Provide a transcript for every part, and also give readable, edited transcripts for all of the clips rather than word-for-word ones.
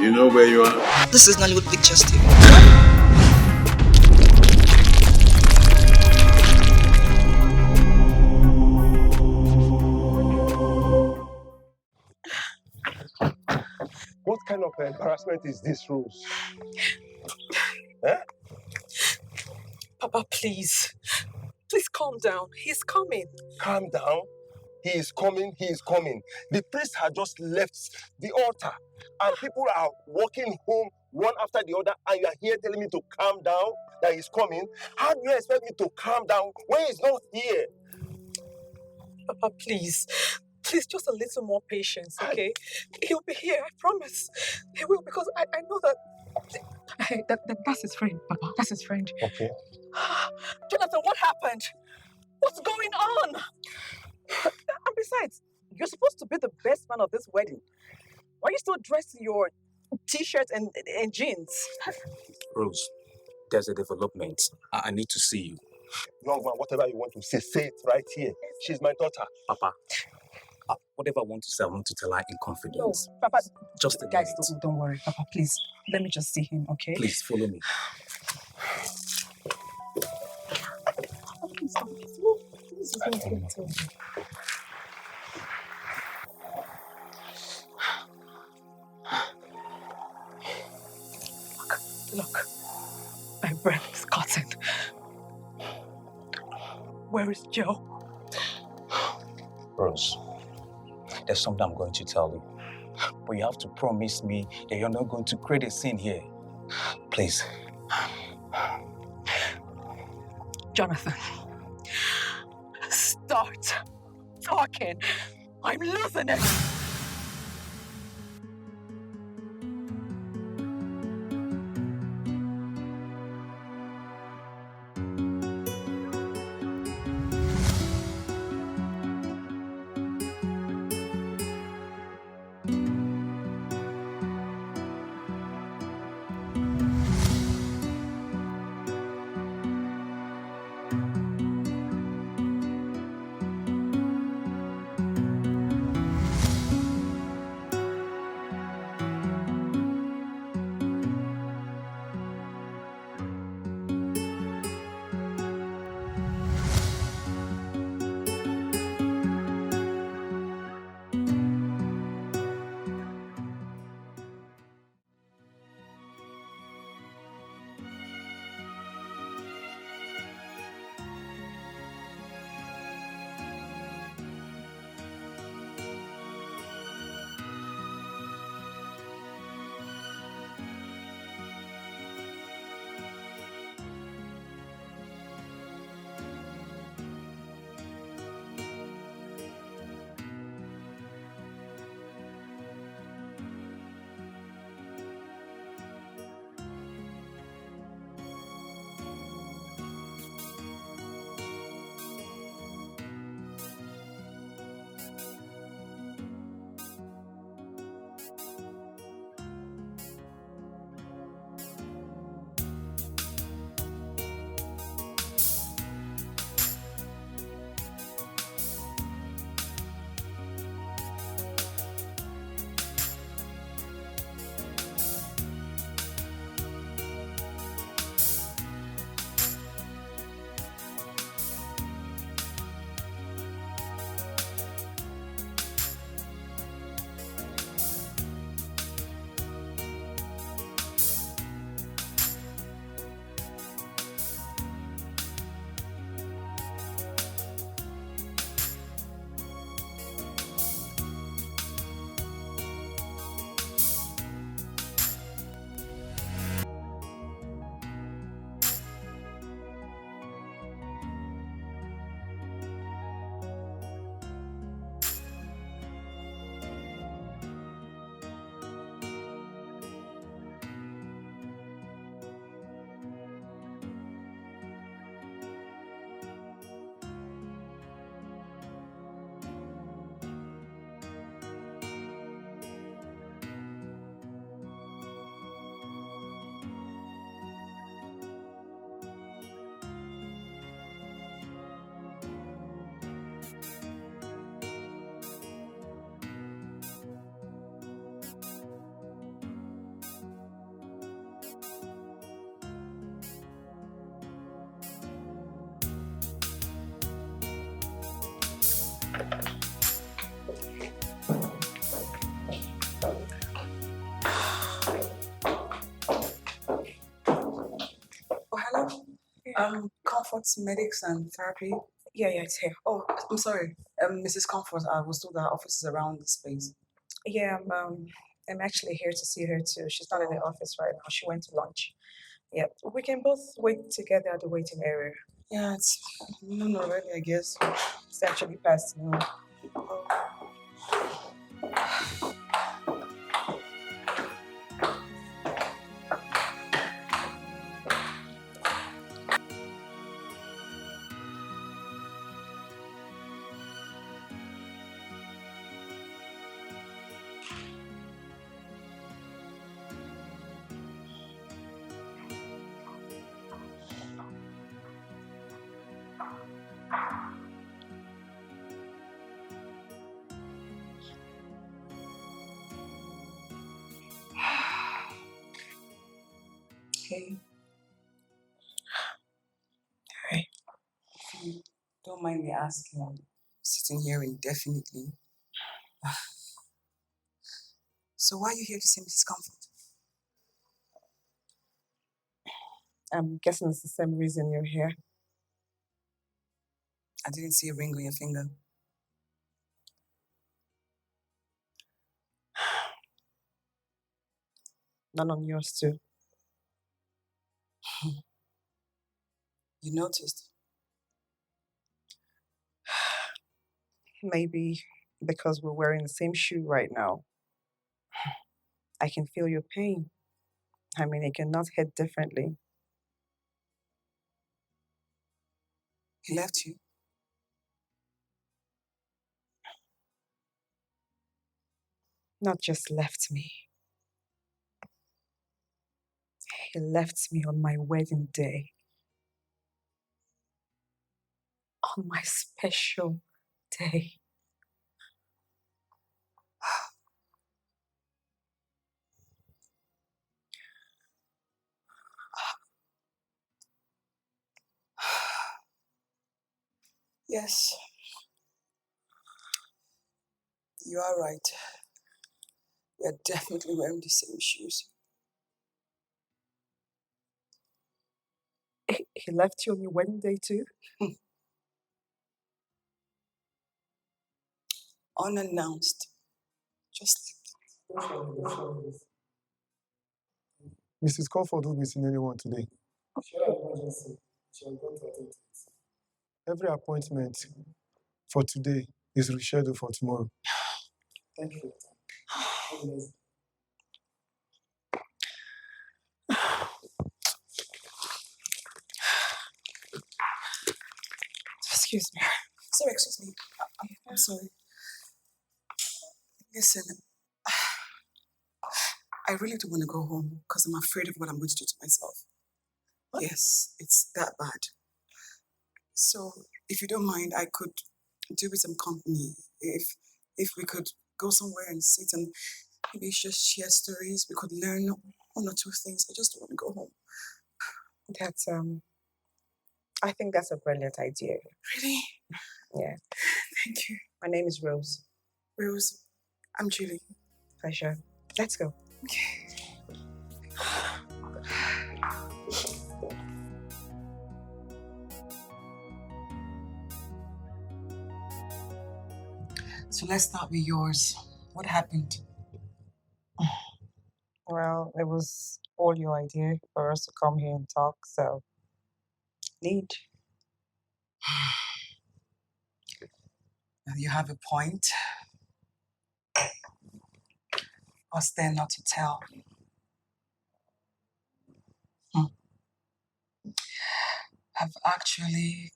You know where you are? This is Nollywood Pictures TV. What kind of embarrassment is this, Rose? Eh? Papa, please. Please calm down. He's coming. Calm down. He is coming, he is coming. The priest had just left the altar and people are walking home one after the other and you are here telling me to calm down, that he's coming. How do you expect me to calm down when he's not here? Papa, please. Please, just a little more patience, okay? He'll be here, I promise. He will, because I know that... Hey, that's his friend, Papa. That's his friend. Okay. Jonathan, what happened? What's going on? And besides, you're supposed to be the best man of this wedding. Why are you still dressed in your t-shirt and jeans? Rose, there's a development. I need to see you. Young man, whatever you want to say it right here. She's my daughter. Papa, whatever I want to say, I want to tell her in confidence. No, Papa, just a guys, minute. don't worry. Papa, please, let me just see him, okay? Please, follow me. Please, this is not going to... Look, my breath is cutting. Where is Joe? Rose, there's something I'm going to tell you. But you have to promise me that you're not going to create a scene here. Please. Jonathan, start talking. I'm losing it. Comfort medics and therapy. Yeah, it's here. Oh, I'm sorry. Mrs. Comfort, I was told that her office is around this place. Yeah, I'm actually here to see her too. She's not in the office right now. She went to lunch. Yeah, we can both wait together at the waiting area. Yeah, it's noon already, I guess. It's actually past noon. Hey. Hi. If you don't mind me asking, sitting here indefinitely. So why are you here to see Mrs. Comfort? I'm guessing it's the same reason you're here. I didn't see a ring on your finger. None on yours too. You noticed? Maybe because we're wearing the same shoe right now. I can feel your pain. I mean, it cannot hit differently. He left you. Not just left me. He left me on my wedding day. On my special day. Yes. You are right. We're definitely wearing the same shoes. He left you on your wedding day too? Unannounced. Just Mrs. Comfort will be seeing anyone today. Every appointment for today is rescheduled for tomorrow. Thank you. Excuse me. sorry, excuse me. I'm sorry. Listen, I really do want to go home because I'm afraid of what I'm going to do to myself. What? Yes, it's that bad. So, if you don't mind, I could do with some company. If we could go somewhere and sit and maybe just share stories, we could learn one or two things. I just want to go home. That's I think that's a brilliant idea. Really? Yeah. Thank you. My name is Rose. Rose, I'm Julie. Pleasure. Let's go. Okay. So let's start with yours. What happened? Well, it was all your idea for us to come here and talk, so need. You have a point. What's there not to tell? I've actually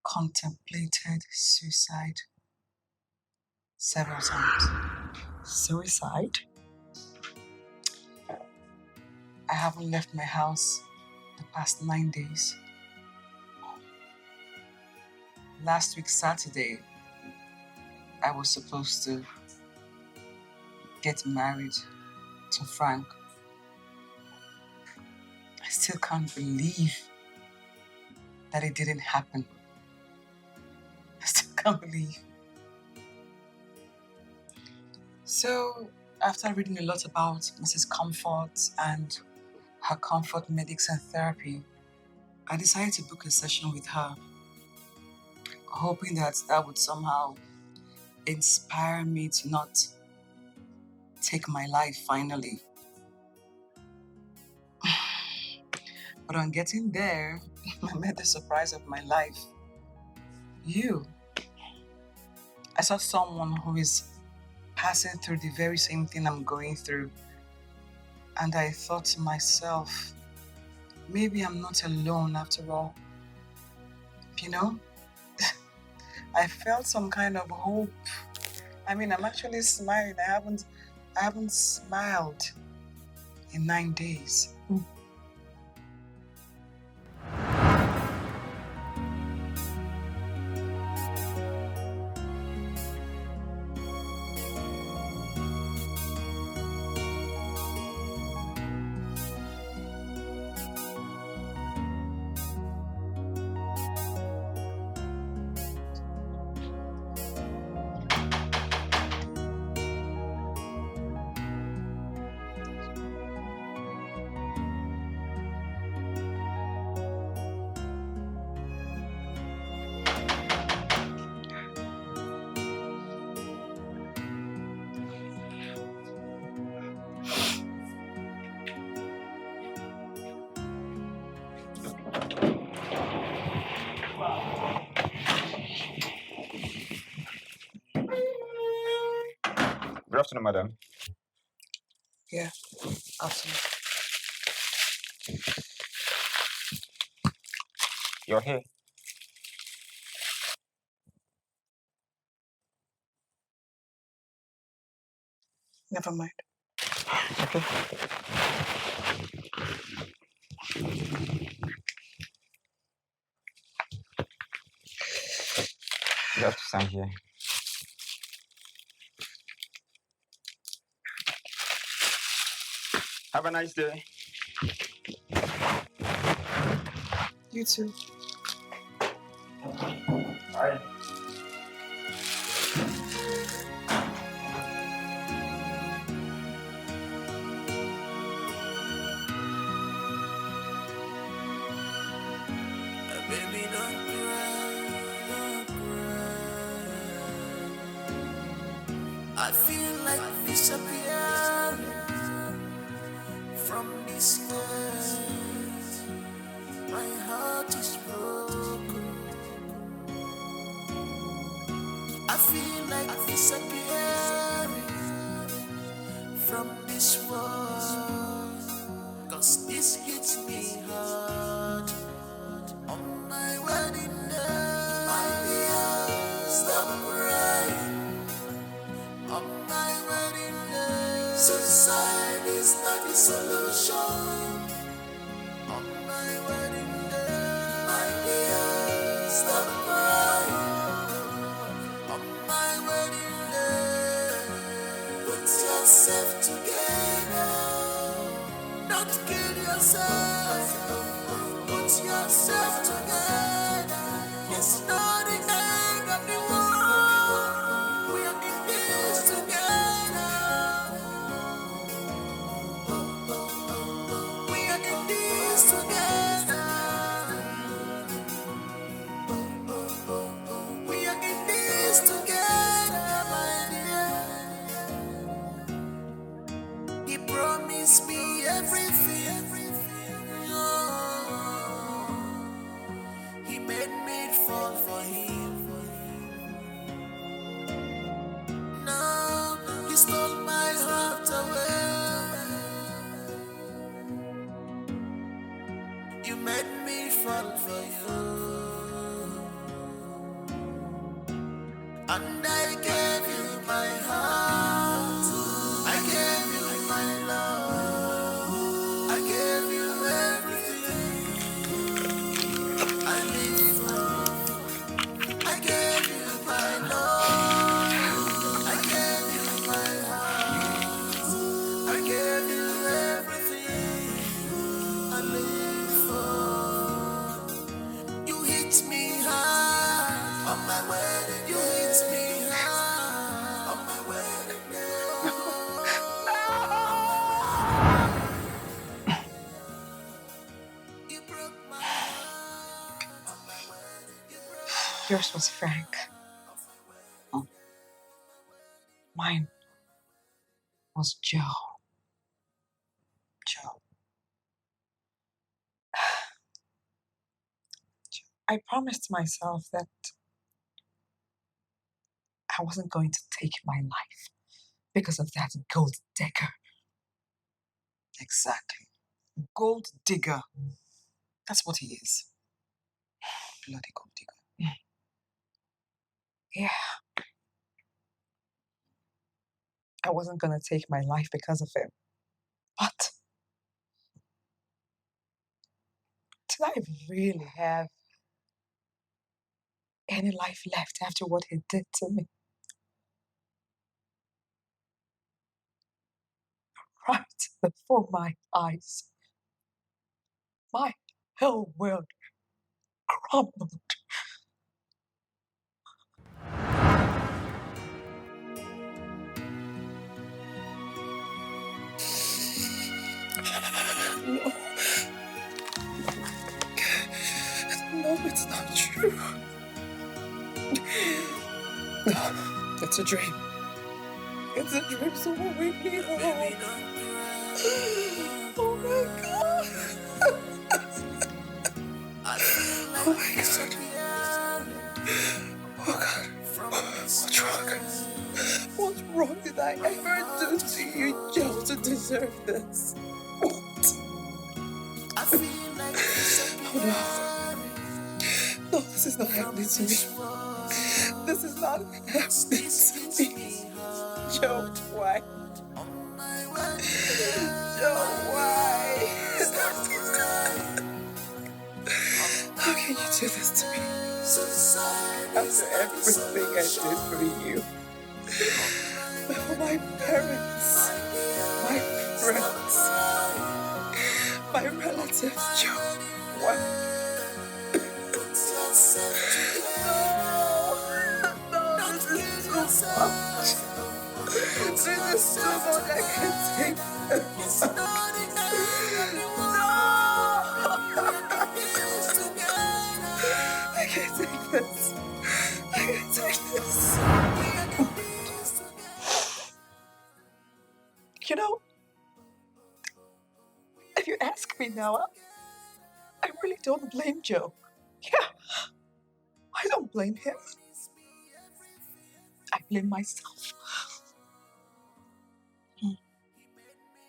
contemplated suicide several times. Suicide? I haven't left my house the past 9 days. Last week, Saturday, I was supposed to get married to Frank. I still can't believe that it didn't happen. I still can't believe. So, after reading a lot about Mrs. Comfort and her comfort medics and therapy, I decided to book a session with her, hoping that would somehow inspire me to not take my life finally. But on getting there, I met the surprise of my life. You. I saw someone who is passing through the very same thing I'm going through. And I thought to myself, maybe I'm not alone after all. You know? I felt some kind of hope. I mean, I'm actually smiling. I haven't smiled in 9 days. Good afternoon, madam. Yeah, absolutely. You're here. Never mind. Okay. You have to sign here. Have a nice day. You too. Bye. Baby, don't cry, don't cry. I feel like disappearing from this world. My heart is broken. I feel like disappearing from this world. 'Cause this hits me hard. On my wedding day, my dear, stop crying. On my wedding day, suicide is not the solution. On my wedding day, my dear, stop crying. On my wedding day, put yourself together. Don't kill yourself. Put yourself together. It's not the end of the world. We are in this together. We are in this together. We are in this together, my dear. He promised me everything. Oh, he made me fall for him. Now he stole my heart away. You made me fall for you, and I gave you my heart. I gave you my love. I gave you everything. I live for. I gave you my love. I gave you my heart. I gave you everything. I live for. You hit me hard on my wedding. You hit me hard. Yours was Frank. Mine was Joe. Joe. I promised myself that I wasn't going to take my life because of that gold digger. Exactly. Gold digger. That's what he is. Bloody gold digger. Yeah. I wasn't going to take my life because of him. But did I really have any life left after what he did to me? Right before my eyes, my whole world crumbled. No, it's not true. No, it's a dream. It's a dream, so won't wake me up. Baby, don't cry. Oh my God. I feel like Oh my God. disappearing Oh God. from this What's wrong? world. What wrong did I ever do to you, Joe, to deserve this? What? I feel like Oh disappearing no. No, this is not from happening to me. this world. This is not happening This hits to me. me hard. Joe, why? On my way Joe, why? How can you do this to me? After everything I did for you. For my parents, my friends, my relatives, Joe. Why? No, this is too much. This is too much. I can't take this. No! I can't take this. I can't take this. You know, if you ask me now, I really don't blame Joe. Yeah, I don't blame him. I blame myself.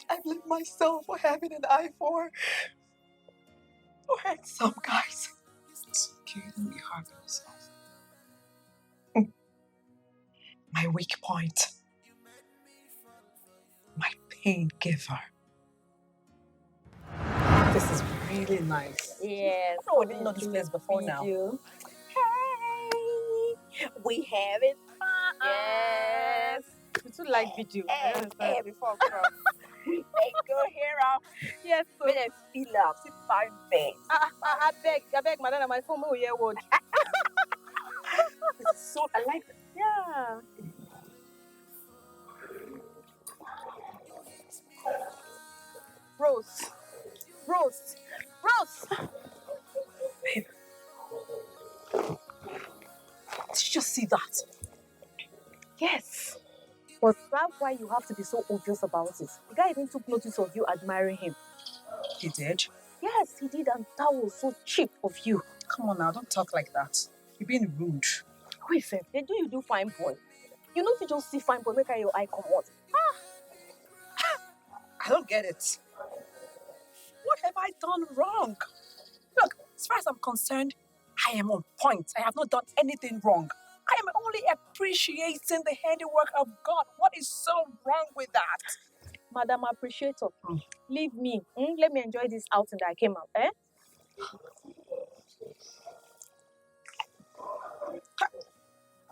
I blame myself for having an eye for handsome guys. It's okay, don't be hard on yourself. My weak point. My pain giver. This is really nice. Yes. Oh, I didn't know this place before now. Hey, we having fun. Yes. You too like video. Hey, before crop. Hey, go here. Yes, so. May I feel up. See fine face. I beg, madam, my phone will hear word. This is so. I like it. Yeah. Rose. Babe. Did you just see that? Yes. But that's why you have to be so obvious about it. The guy even took notice of you admiring him. He did? Yes, he did, and that was so cheap of you. Come on now, don't talk like that. You're being rude. Wait, sir, they do you do fine boy. You know if you just see fine boy, make your eye come out. I don't get it. What have I done wrong? Look, as far as I'm concerned, I am on point. I have not done anything wrong. I am only appreciating the handiwork of God. What is so wrong with that? Madam Appreciator, leave me. Let me enjoy this outing that I came out.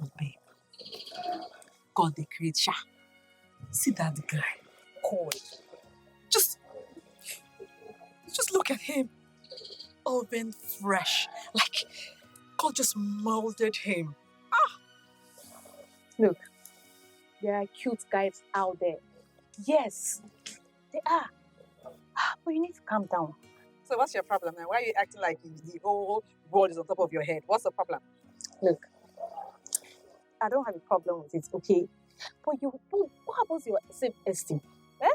Oh, babe. God, the creator. See that guy. Cold. Just look at him. Oven fresh. Like God just molded him. Look, there are cute guys out there. Yes, they are. But you need to calm down. So what's your problem now? Why are you acting like the whole world is on top of your head? What's the problem? Look, I don't have a problem with it, okay? But what happens to your self-esteem? Eh?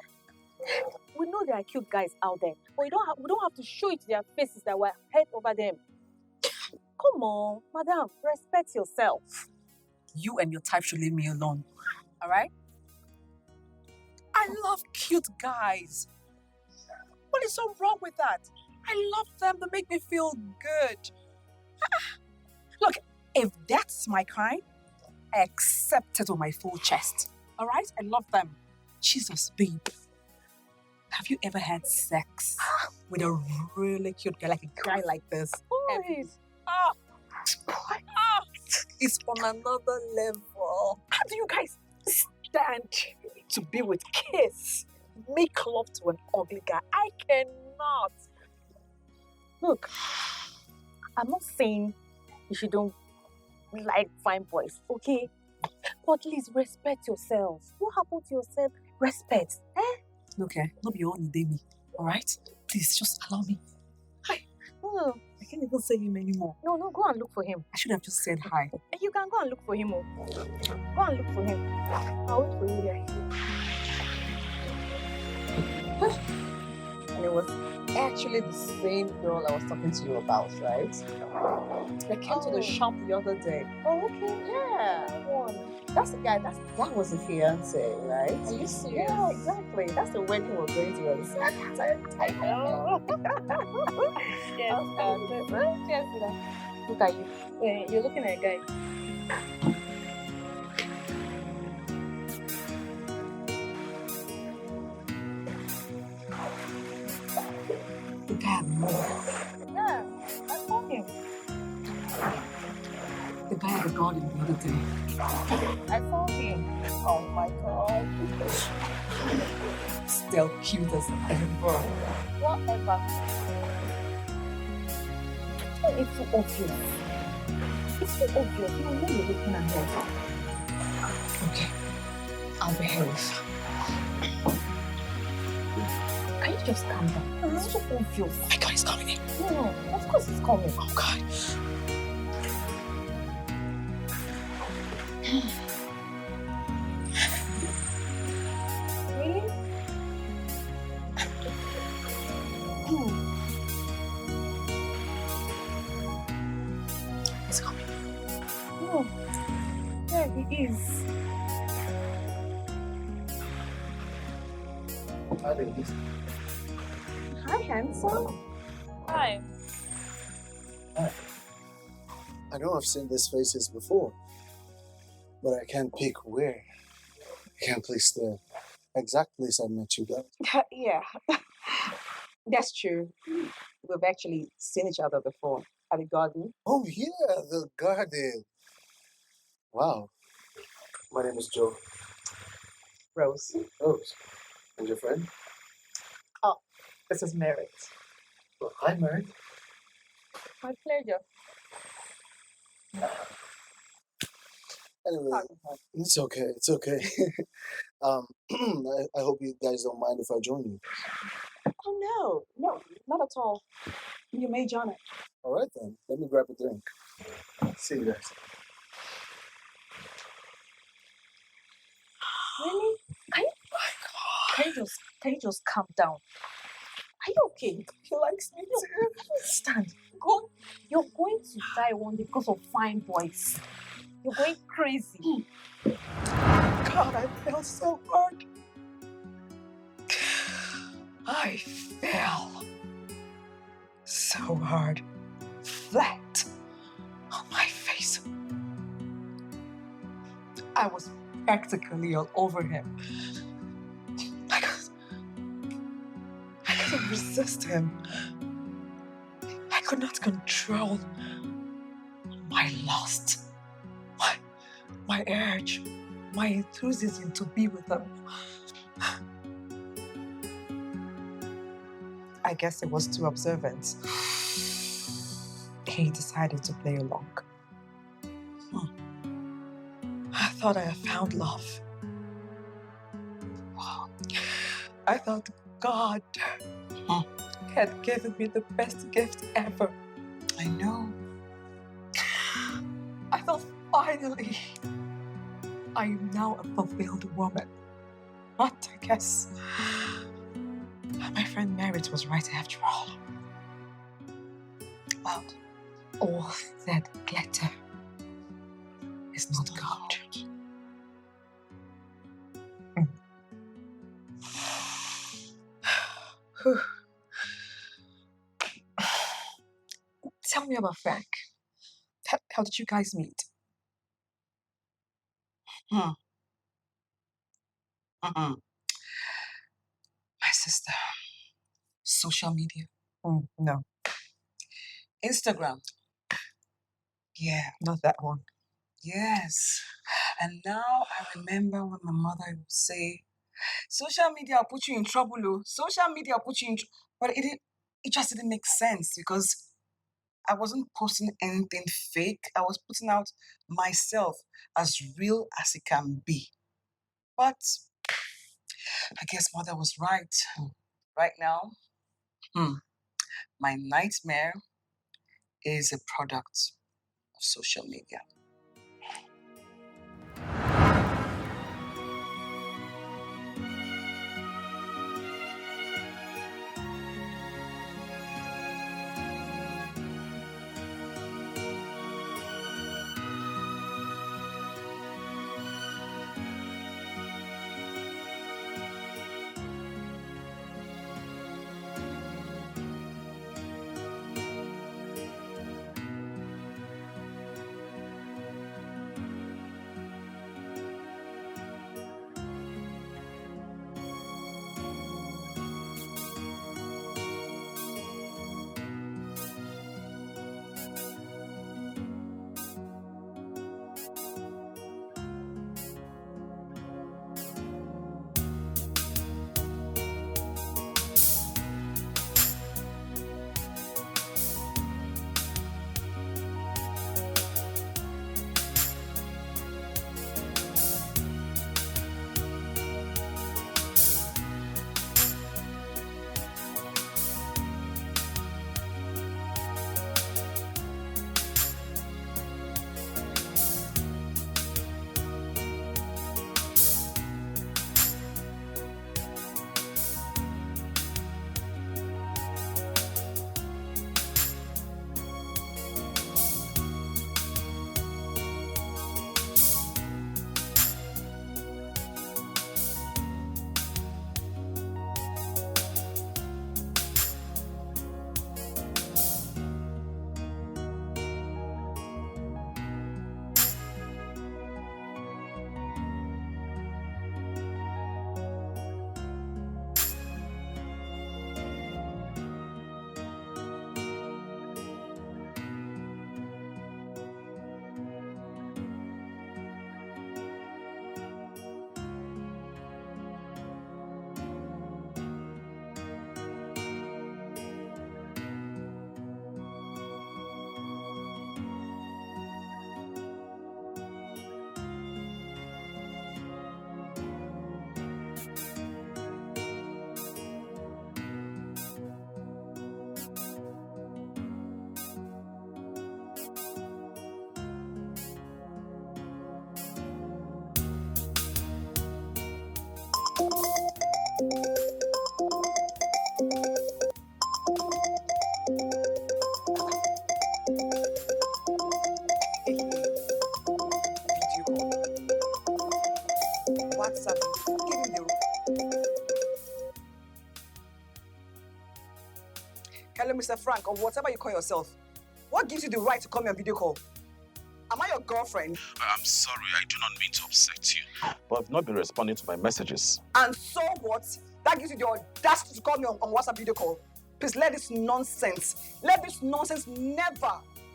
We know there are cute guys out there, but we don't have to show it to their faces that we're head over them. Come on, madam, respect yourself. You and your type should leave me alone. All right? I love cute guys. What is so wrong with that? I love them. They make me feel good. Look, if that's my kind, I accept it with my full chest. All right? I love them. Jesus, babe. Have you ever had sex with a really cute guy, like a guy like this? Boys. It's on another level. How do you guys stand to be with kiss? Make love to an ugly guy? I cannot. Look, I'm not saying you don't like fine boys, okay? But at least respect yourself. What happened to your self-respect? Okay, not be all day me, all right? Please, just allow me. Hi. Oh, I can't even say him anymore. no, go and look for him. I should have just said hi. You can go and look for him. Oh. Go and look for him. I'll wait for you there. And it was actually the same girl I was talking to you about, right? I came to the shop the other day. Oh, okay. Yeah. That's the guy, that was the fiance, right? Are you serious? Yeah, exactly. That's the wedding we're going to on Saturday. I know. Yes, look at you. You're looking at a guy. The guy at the mall. Yeah, I saw him. The guy at the garden the other day. I saw him. Oh my god. Still cute as ever. Whatever. It's so obvious. It's so obvious. You know you're looking at her. Okay. I'll behave. Can you just calm down? It's so obvious. Oh my god, he's coming in. No, of course it's coming. Oh god. Really? He's coming. No. There he is. Hi, ladies. Hi, handsome. Hi. I know I've seen these faces before, but I can't pick where. I can't place the exact place I met you guys. Yeah. That's true. We've actually seen each other before at the garden. Oh yeah, the garden. Wow. My name is Joe. Rose. Rose. And your friend? This is Merit. Well, hi, Mary. My pleasure. Anyway, it's okay. It's okay. I hope you guys don't mind if I join you. Oh no, not at all. You may join it. All right then. Let me grab a drink. See you guys. Really? Can you just calm down? Are you okay? He likes me too. Stand. Go. You're going to die one day because of fine boys. You're going crazy. God, I fell so hard. I fell so hard, flat on my face. I was practically all over him. I couldn't resist him. I could not control my lust, my urge, my enthusiasm to be with him. I guess it was too observant. He decided to play along. I thought I had found love. I thought God had given me the best gift ever. I know. I thought finally I am now a fulfilled woman. But I guess my friend Merit was right after all. Well, all that glitter is not gold. Tell me about Frank. How did you guys meet? My sister. Social media. No, Instagram. Yeah. not that one. Yes. And now I remember when my mother would say, social media will put you in trouble, oh. Social media will put you in trouble. But it just didn't make sense because I wasn't posting anything fake. I was putting out myself as real as it can be. But I guess mother was right. Right now, my nightmare is a product of social media. WhatsApp. Give me the... Hello, Mr. Frank, or whatever you call yourself. What gives you the right to call me on video call? Am I your girlfriend? I'm sorry, I do not mean to upset you. But I've not been responding to my messages. And so what? That gives you the audacity to call me on WhatsApp video call. Please let this nonsense never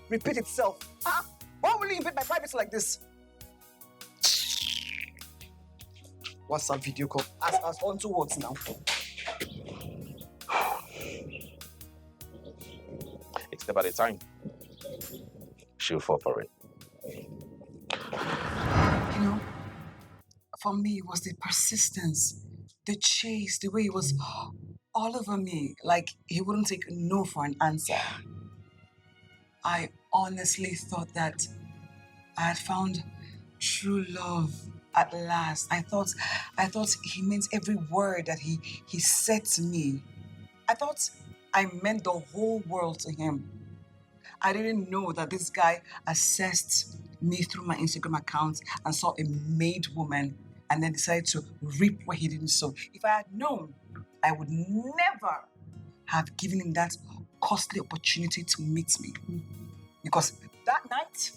repeat itself. Huh? Why will you invade my privacy like this? WhatsApp video call. As on to words now. It's about the time. She'll fall for it. You know, for me, it was the persistence, the chase, the way he was all over me, like he wouldn't take no for an answer. I honestly thought that I had found true love At last, I thought he meant every word that he said to me. I thought I meant the whole world to him. I didn't know that this guy assessed me through my Instagram account and saw a made woman and then decided to reap what he didn't sow. If I had known, I would never have given him that costly opportunity to meet me. Because that night,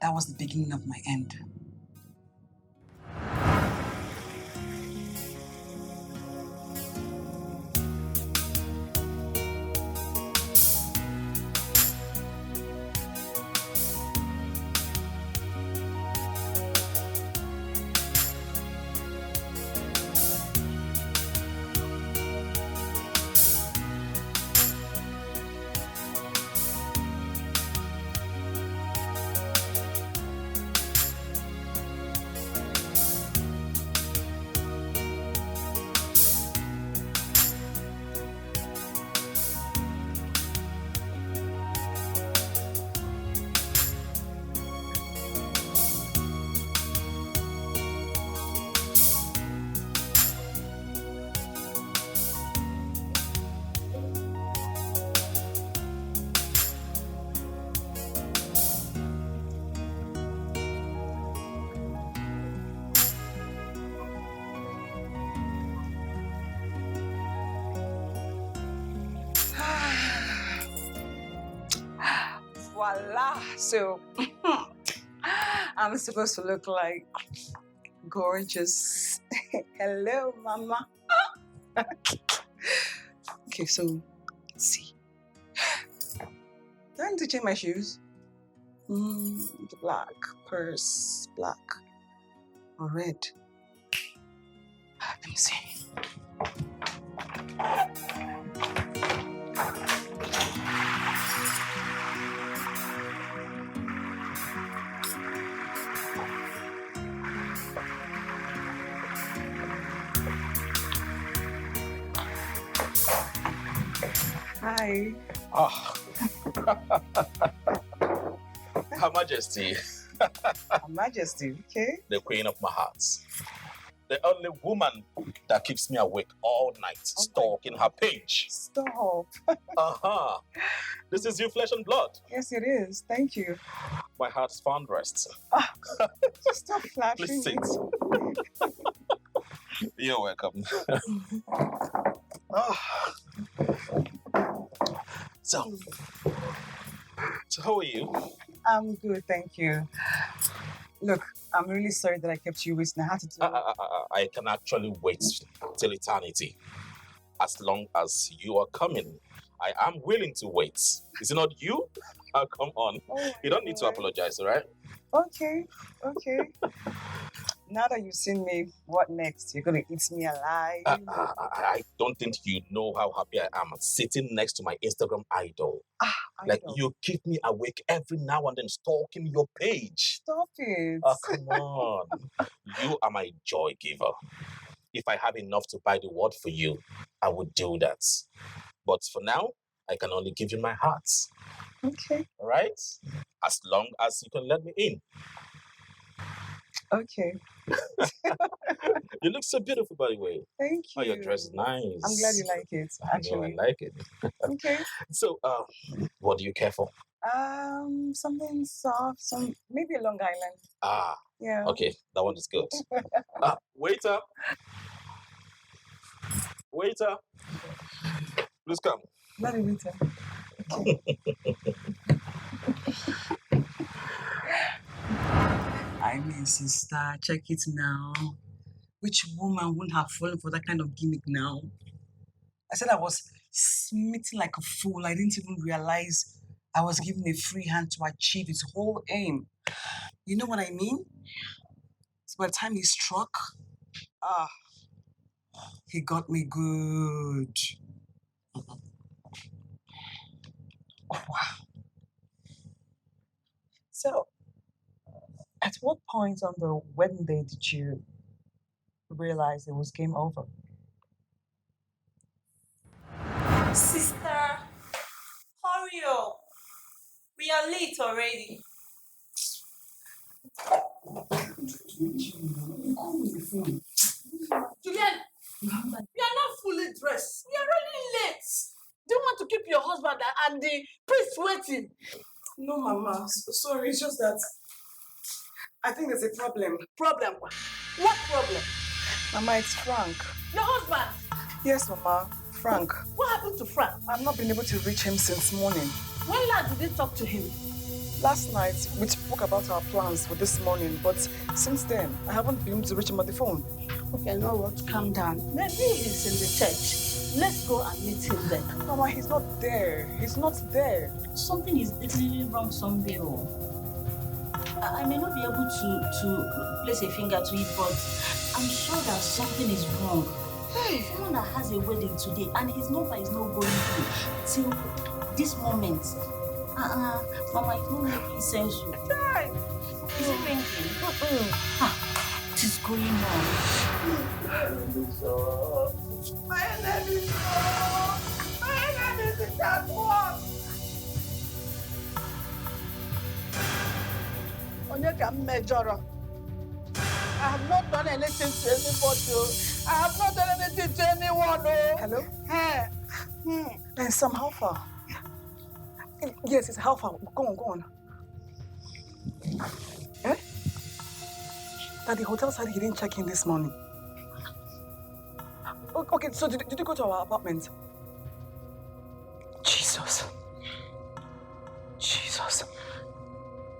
that was the beginning of my end. Voila! So, I'm supposed to look like gorgeous. Hello, mama. Okay, so, let's see. Do I need to change my shoes? Black, purse, black, or red. Let me see. Hi. Ah. Her Majesty, Her Majesty, okay? the queen of my hearts. The only woman that keeps me awake all night, stalking her page. Stop. Uh-huh. This is you, flesh and blood. Yes, it is. Thank you. My heart's found rest. Stop flashing. Please sit. You're welcome. So how are you? I'm good, thank you. Look, I'm really sorry that I kept you waiting. I had to do I can actually wait till eternity. As long as you are coming, I am willing to wait. Is it not you? Oh, come on. You don't need to apologize, all right? Okay. Now that you've seen me, what next? You're gonna eat me alive? I don't think you know how happy I am sitting next to my Instagram idol. Like, you keep me awake every now and then, stalking your page. Stop it. Oh, come on. You are my joy giver. If I have enough to buy the world for you, I would do that. But for now, I can only give you my heart. Okay. All right? As long as you can let me in. Okay. You look so beautiful, by the way. Thank you. Oh, your dress is nice. I'm glad you like it, actually. I like it. Okay. So, what do you care for? Something soft, maybe a Long Island. Ah. Yeah. Okay, that one is good. Waiter. Waiter. Please come. Not a waiter. Okay. I mean, sister, check it now. Which woman wouldn't have fallen for that kind of gimmick now? I said I was smitten like a fool. I didn't even realize I was given a free hand to achieve its whole aim. You know what I mean? So by the time he struck, he got me good. Oh, wow. So, at what point on the wedding day did you realize it was game over? Sister, hurry up. We are late already. Julian, you are not fully dressed. You are really late. Do you want to keep your husband and the priest waiting? No, Mama. Sorry, it's just that I think there's a problem. Problem? What problem? Mama, it's Frank. Your husband? Yes, Mama. Frank. What happened to Frank? I've not been able to reach him since morning. When last did you talk to him? Last night, we spoke about our plans for this morning, but since then, I haven't been able to reach him on the phone. Okay, you know what? Calm down. Maybe he's in the church. Let's go and meet him there. Mama, he's not there. He's not there. Something is definitely wrong somewhere. I may not be able to place a finger to it, but I'm sure that something is wrong. Someone that has a wedding today and his number is not going through till this moment. Mama, it's not making sense. Is it ringing? What is going on? My name is that one. I have not done anything to anybody. I have not done anything to anyone. Hello? Hey. Sam, how far? Yes, it's how far? Go on. Eh? That the hotel said he didn't check in this morning. Okay, so did you go to our apartment? Jesus.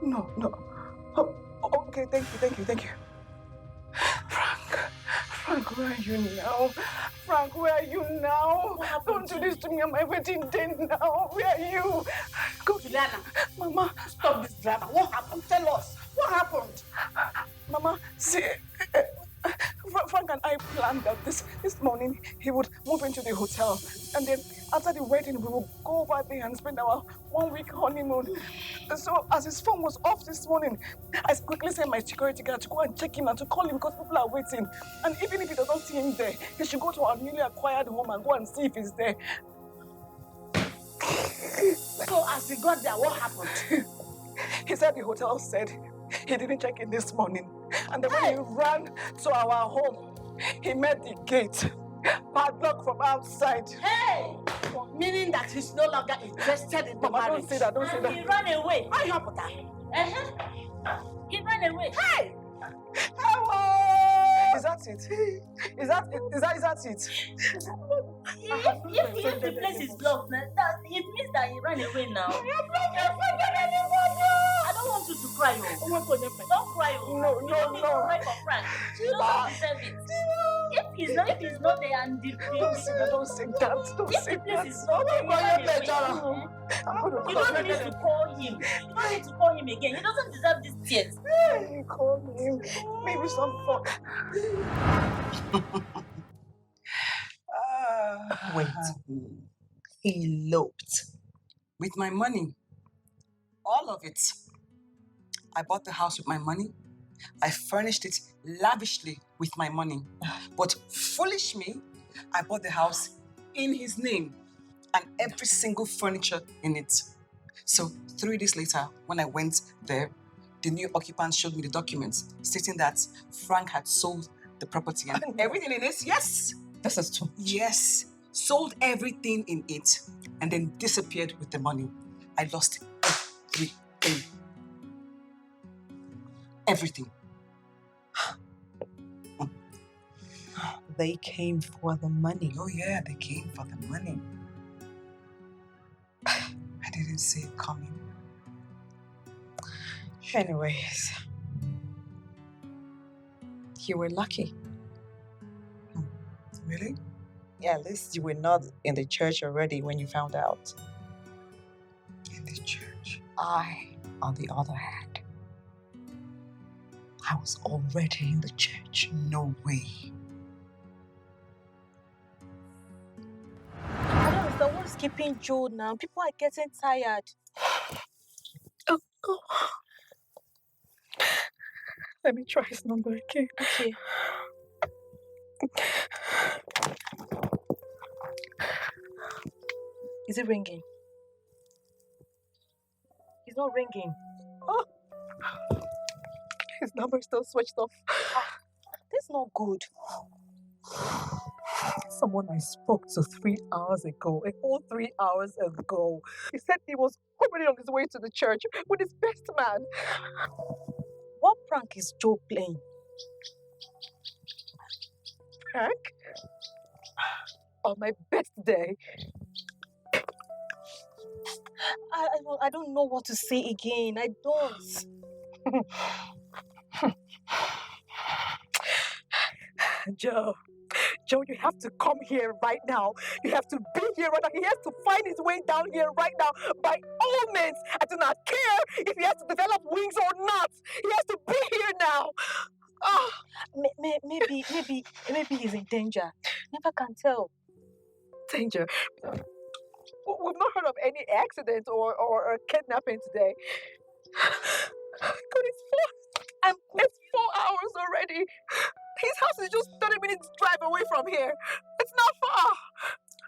No. Oh, okay, thank you. Frank, where are you now? Frank, where are you now? Don't do this to me on my wedding day now. Where are you? Go, Juliana. Mama. Stop this drama. What happened? Tell us. What happened? Mama, see, Frank and I planned that this morning he would move into the hotel. And then after the wedding, we will go over there and spend our 1 week honeymoon. So as his phone was off this morning, I quickly sent my security guard to go and check him and to call him because people are waiting. And even if he doesn't see him there, he should go to our newly acquired home and go and see if he's there. So as he got there, what happened? He said the hotel said he didn't check in this morning. And then when he ran to our home, he met the gate padlocked from outside. Hey! Meaning that he's no longer interested in the Mama, marriage. don't say that. He ran away. I help with that. He ran away. Hey! Is that it? Is that it? If the place is locked, it means that he ran away now. I don't want you to cry. Don't cry. No. You don't need to cry for Frank. You don't deserve it. If he's not there and the Don't say that. if the place is locked, he ran away. You don't need to call him. You don't need to call him again. He doesn't deserve these tears. Call him. Maybe some fun. Wait. Eloped. With my money. All of it. I bought the house with my money. I furnished it lavishly with my money. But foolish me, I bought the house in his name and every single furniture in it. So 3 days later, when I went there, the new occupant showed me the documents stating that Frank had sold the property and everything in it. Yes. This is too much. Yes. Sold everything in it and then disappeared with the money. I lost everything. Everything. They came for the money. Oh yeah, they came for the money. I didn't see it coming. Anyways, you were lucky. Really? Yeah, at least you were not in the church already when you found out. In the church? I, on the other hand, I was already in the church. No way. I don't understand what's keeping Joe now. People are getting tired. Oh. Let me try his number again. Okay. Is it ringing? It's not ringing. Oh. His number is still switched off. That's not good. Someone I spoke to 3 hours ago, a whole 3 hours ago. He said he was already on his way to the church with his best man. What prank is Joe playing? Prank? On my best day. I don't know what to say again. I don't. Joe, you have to come here right now. You have to be here right now. He has to find his way down here right now. By all means, I do not care if he has to develop wings or not. He has to be here now. Maybe he's in danger. Never can tell. Danger. We've not heard of any accident or kidnapping today. God, it's 4 hours already. His house is just 30 minutes drive away from here. It's not far.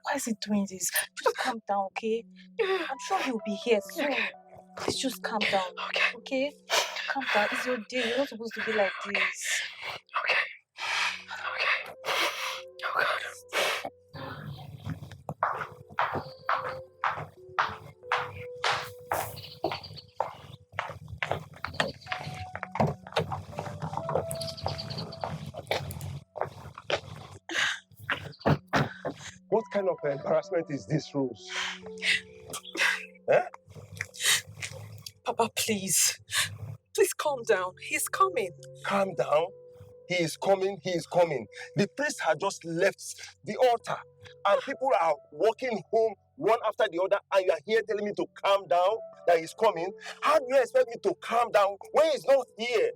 Why is he doing this? Just calm down, okay? I'm sure he'll be here soon. Okay. Please just calm down. Okay? Calm down. It's your day. You're not supposed to be like this. Okay. Oh, God. What kind of embarrassment is this, Rose? Eh? Papa, please. Please calm down. He's coming. Calm down. He is coming. The priest had just left the altar and people are walking home one after the other and you are here telling me to calm down, that he's coming. How do you expect me to calm down when he's not here?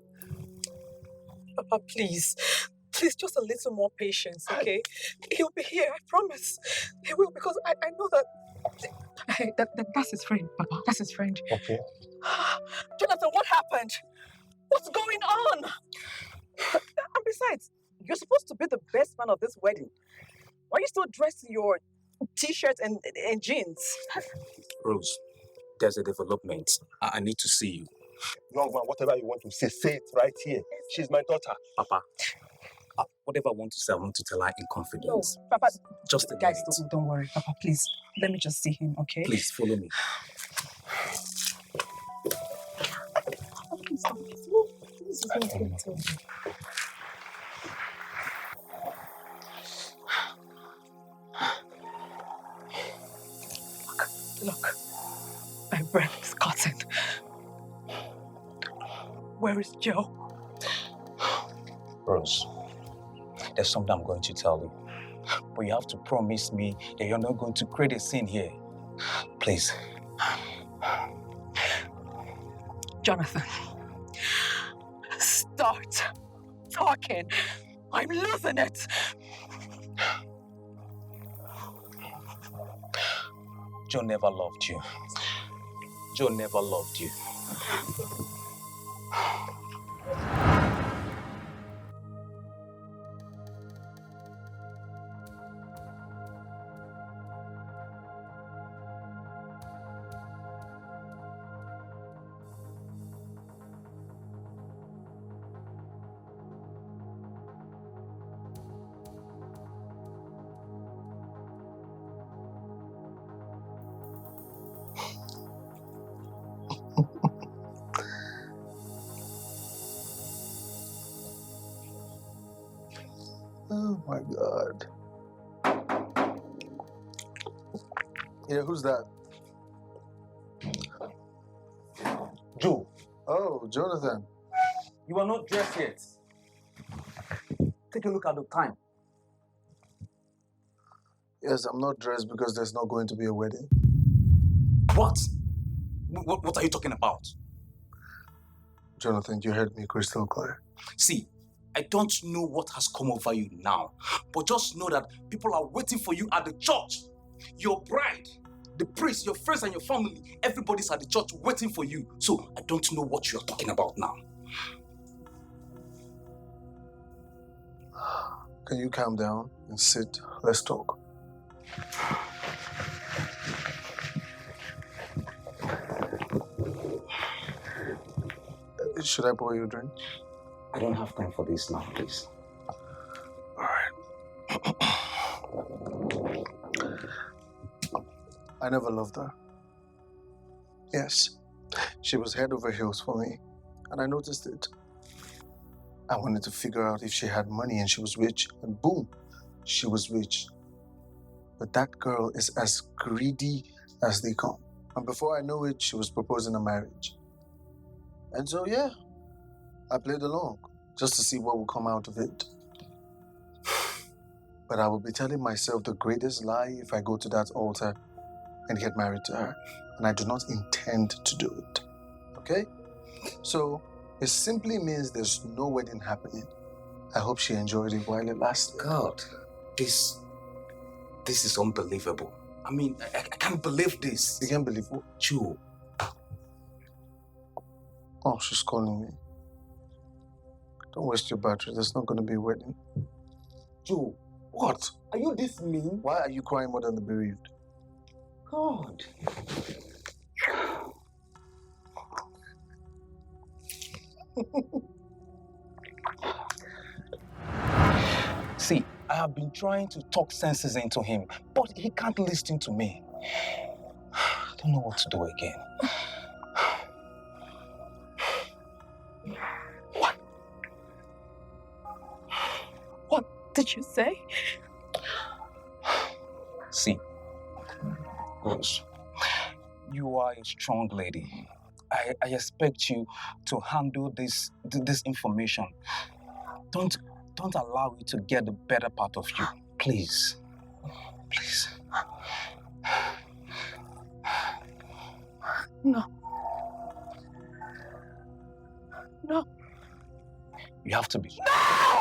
Papa, please. Please, just a little more patience, okay? He'll be here, I promise. He will, because I know that... Hey, that's his friend, Papa. That's his friend. Okay. Jonathan, what happened? What's going on? And besides, you're supposed to be the best man of this wedding. Why are you still dressed in your t-shirt and jeans? Rose, there's a development. I need to see you. Young man, whatever you want to say it right here. She's my daughter. Papa, whatever I want to say, I want to tell her in confidence. No, Papa, just a guys, minute. don't worry. Papa, please, let me just see him, okay? Please, follow me. Look, my breath is cutting. Where is Joe? Rose, there's something I'm going to tell you. But you have to promise me that you're not going to create a scene here. Please. Jonathan, start talking. I'm losing it. Joe never loved you. Joe never loved you. Oh my God. Yeah, who's that? Joe. Oh, Jonathan. You are not dressed yet. Take a look at the time. Yes, I'm not dressed because there's not going to be a wedding. What? What are you talking about? Jonathan, you heard me crystal clear. See, I don't know what has come over you now, but just know that people are waiting for you at the church. Your bride, the priest, your friends and your family, everybody's at the church waiting for you. So I don't know what you're talking about now. Can you calm down and sit? Let's talk. Should I pour you a drink? I don't have time for this now, please. I never loved her. Yes, she was head over heels for me, and I noticed it. I wanted to figure out if she had money and she was rich, and boom, she was rich. But that girl is as greedy as they come. And before I know it, she was proposing a marriage. And so, yeah, I played along just to see what would come out of it. But I will be telling myself the greatest lie if I go to that altar and get married to her. And I do not intend to do it. Okay? So, it simply means there's no wedding happening. I hope she enjoyed it while it lasted. God, this is unbelievable. I mean, I can't believe this. You can't believe what? Joe. Oh, she's calling me. Don't waste your battery. There's not going to be a wedding. Joe, What? are you this mean? Why are you crying more than the bereaved? God. See, I have been trying to talk senses into him, but he can't listen to me. I don't know what to do again. What did you say? See, Rose, you are a strong lady. I expect you to handle this information. Don't allow it to get the better part of you. Please. Please. No. No. You have to be. No!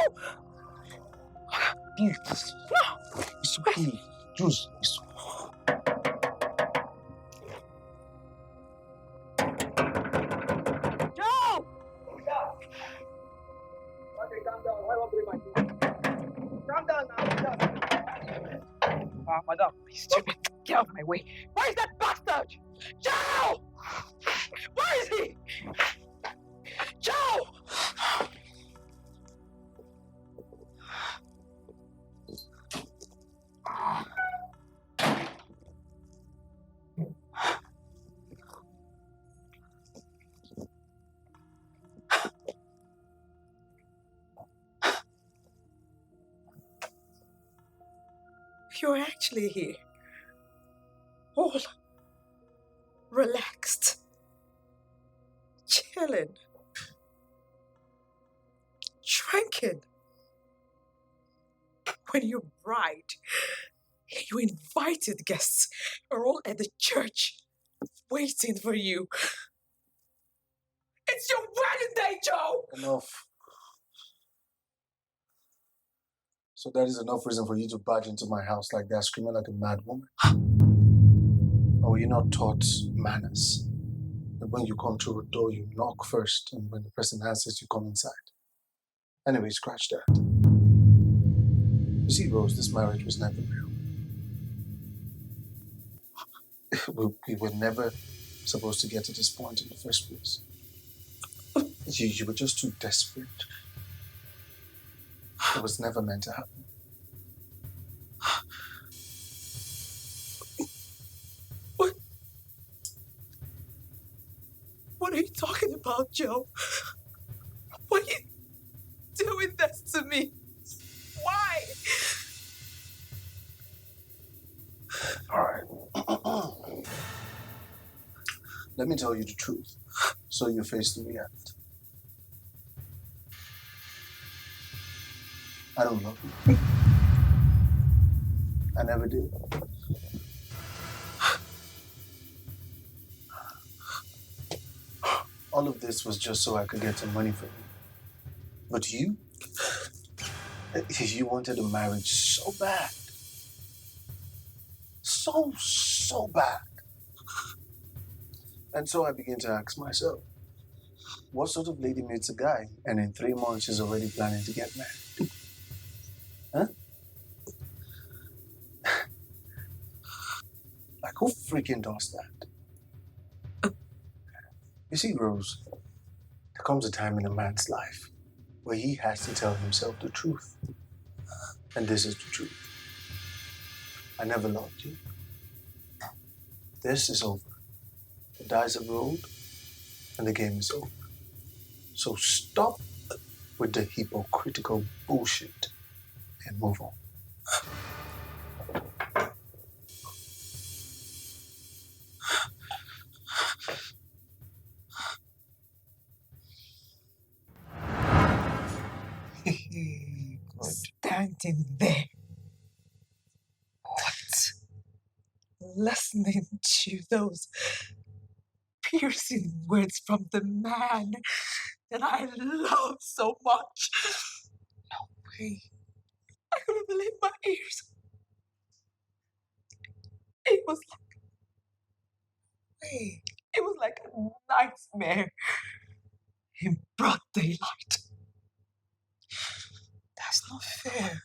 Please. No! It's okay. Juice. It's... Joe! Okay, calm down. Why won't bring my food? Calm down now. Madam, stupid. Get out of my way. Where is that bastard? Joe! Where is he? Joe! You're actually here. All relaxed. Chilling. Drinking. When your bride, your invited guests are all at the church waiting for you. It's your wedding day, Joe! Enough. So that is enough reason for you to barge into my house like that, screaming like a mad woman. Or were you not taught manners? That when you come through a door, you knock first, and when the person answers, you come inside. Anyway, scratch that. You see, Rose, this marriage was never real. We were never supposed to get to this point in the first place. You were just too desperate. It was never meant to happen. What are you talking about, Joe? Why are you doing this to me? Why? All right. Let me tell you the truth, so you face the reality. I don't love you. I never did. All of this was just so I could get some money from you. But you wanted a marriage so bad. So bad. And so I began to ask myself, what sort of lady meets a guy and in 3 months she's already planning to get married? Huh? Like, who freaking does that? You see, Rose, there comes a time in a man's life But he has to tell himself the truth. And this is the truth. I never loved you. This is over. The dice have rolled, and the game is over. So stop with the hypocritical bullshit and move on. Standing there. What? Listening to those piercing words from the man that I love so much. No way. I couldn't believe my ears. It was like a nightmare in broad daylight. That's not fair.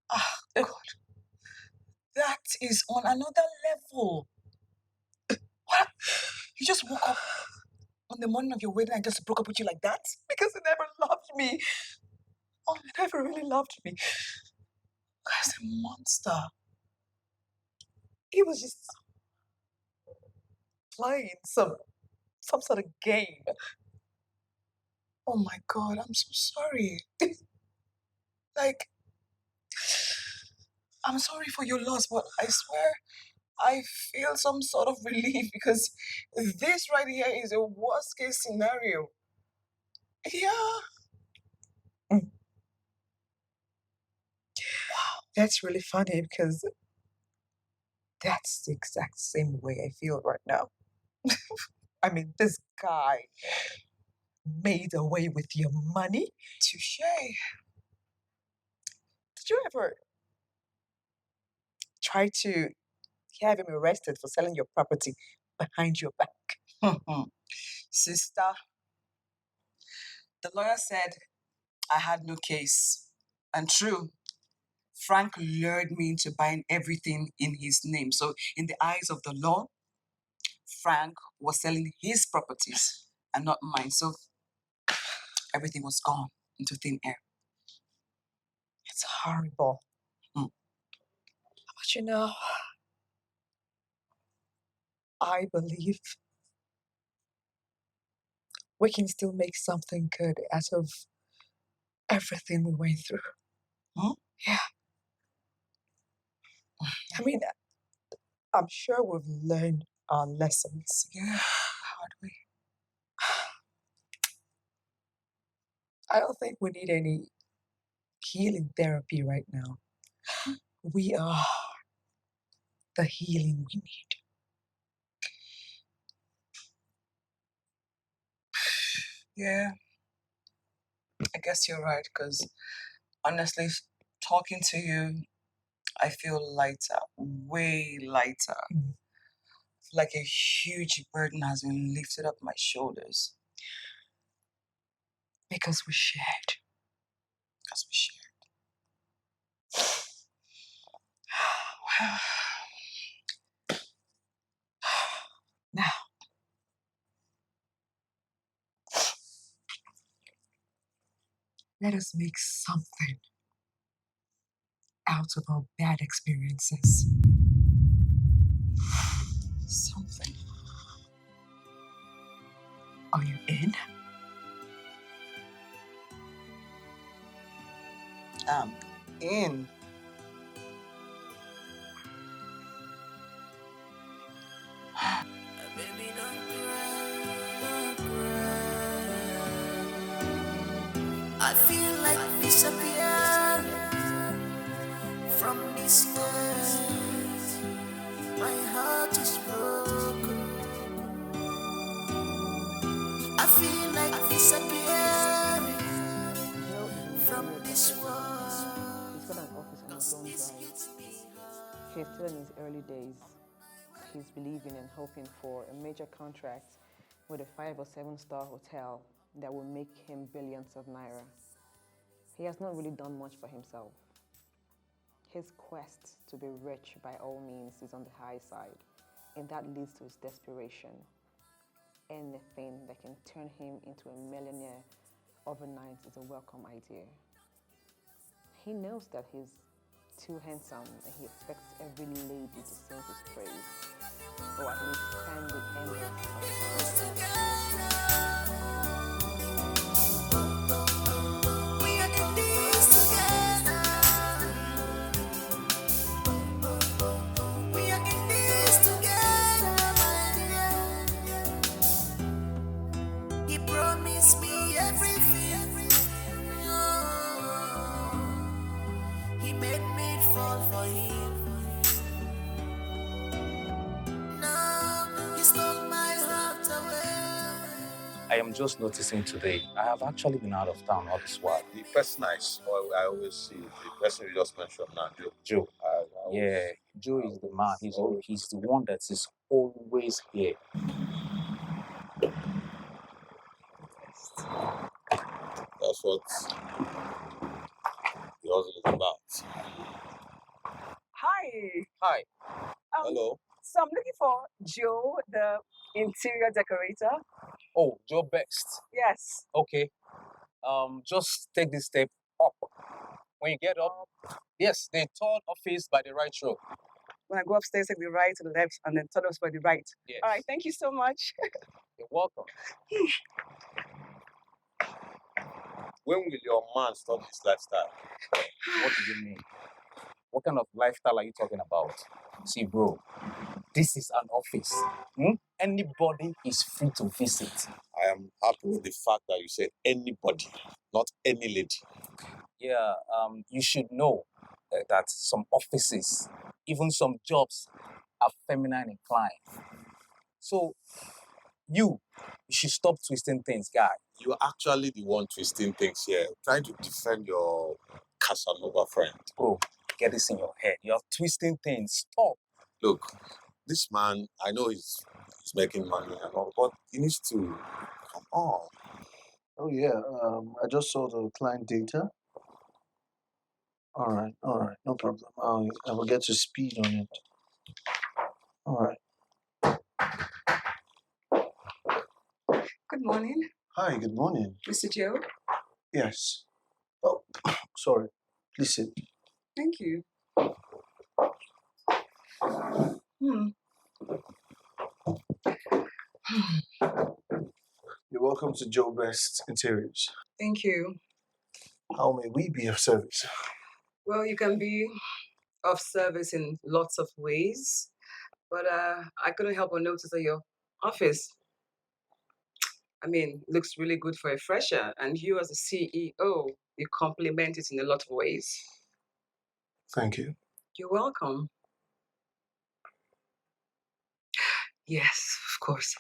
Ah, God. That is on another level. What? You just woke up on the morning of your wedding and just broke up with you like that? Because he never loved me. Oh, he never really loved me. Guy's a monster. He was just playing some sort of game. Oh my God, I'm so sorry. Like, I'm sorry for your loss, but I swear I feel some sort of relief because this right here is a worst case scenario. Yeah. Wow, that's really funny because that's the exact same way I feel right now. I mean, this guy made away with your money. Touche. Did you ever try to have him arrested for selling your property behind your back? Sister, the lawyer said I had no case. And true, Frank lured me into buying everything in his name. So in the eyes of the law, Frank was selling his properties and not mine. So everything was gone into thin air. It's horrible. But you know, I believe we can still make something good out of everything we went through. Yeah. I mean, I'm sure we've learned our lessons. Yeah, hard way. I don't think we need any healing therapy right now. We are the healing we need. Yeah, I guess you're right, because honestly, talking to you, I feel lighter, way lighter. Like a huge burden has been lifted up my shoulders. Because we shared. Because we shared. Now, let us make something out of our bad experiences. Something. Are you in? I'm in. Baby, don't cry, don't cry. I feel like disappearing from this world. My heart is broken. I feel like disappearing from this world. He's got an office on his own drive. He's still in his early days. He's believing and hoping for a major contract with a 5 or 7-star hotel that will make him billions of naira. He has not really done much for himself. His quest to be rich by all means is on the high side, and that leads to his desperation. Anything that can turn him into a millionaire overnight is a welcome idea. He knows that he's too handsome and he expects every lady to sing his praise, or at least stand with him. We are in this together. We are in this together, my dear. He promised me everything. Oh, he made me fall for him. Now he stole my heart away. I am just noticing today, I have actually been out of town all this while. The person I always see, the person you just mentioned now, Joe. Joe. Yeah, Joe is the man. He's the one that is always here. That's what the hustle is about. Hi. Hi. Hello. So I'm looking for Joe, the interior decorator. Oh, Joe Best. Yes. Okay. Just take this step up. When you get up, yes, the third office by the right road. When I go upstairs, take the right to the left, and then turn us by the right. Yes. All right, thank you so much. You're welcome. When will your man stop his lifestyle? What do you mean? What kind of lifestyle are you talking about? See, bro, this is an office. Anybody is free to visit. I am happy with the fact that you said anybody, not any lady. Yeah, you should know that some offices, even some jobs, are feminine inclined. So, you should stop twisting things, guy. You're actually the one twisting things here, trying to defend your Casanova friend. Bro, get this in your head. You're twisting things. Stop. Look, this man, I know he's making money and all, but he needs to come on. Oh yeah, I just saw the client data. All right, no problem. I will get to speed on it. All right. Good morning, Hi, good morning. Mr. Joe. Yes. Oh, sorry. Please sit. Thank you. You're welcome to Joe Best Interiors. Thank you. How may we be of service? Well, you can be of service in lots of ways, but I couldn't help but notice that your office, looks really good for a fresher, and you as a CEO, you complement it in a lot of ways. Thank you. You're welcome. Yes, of course.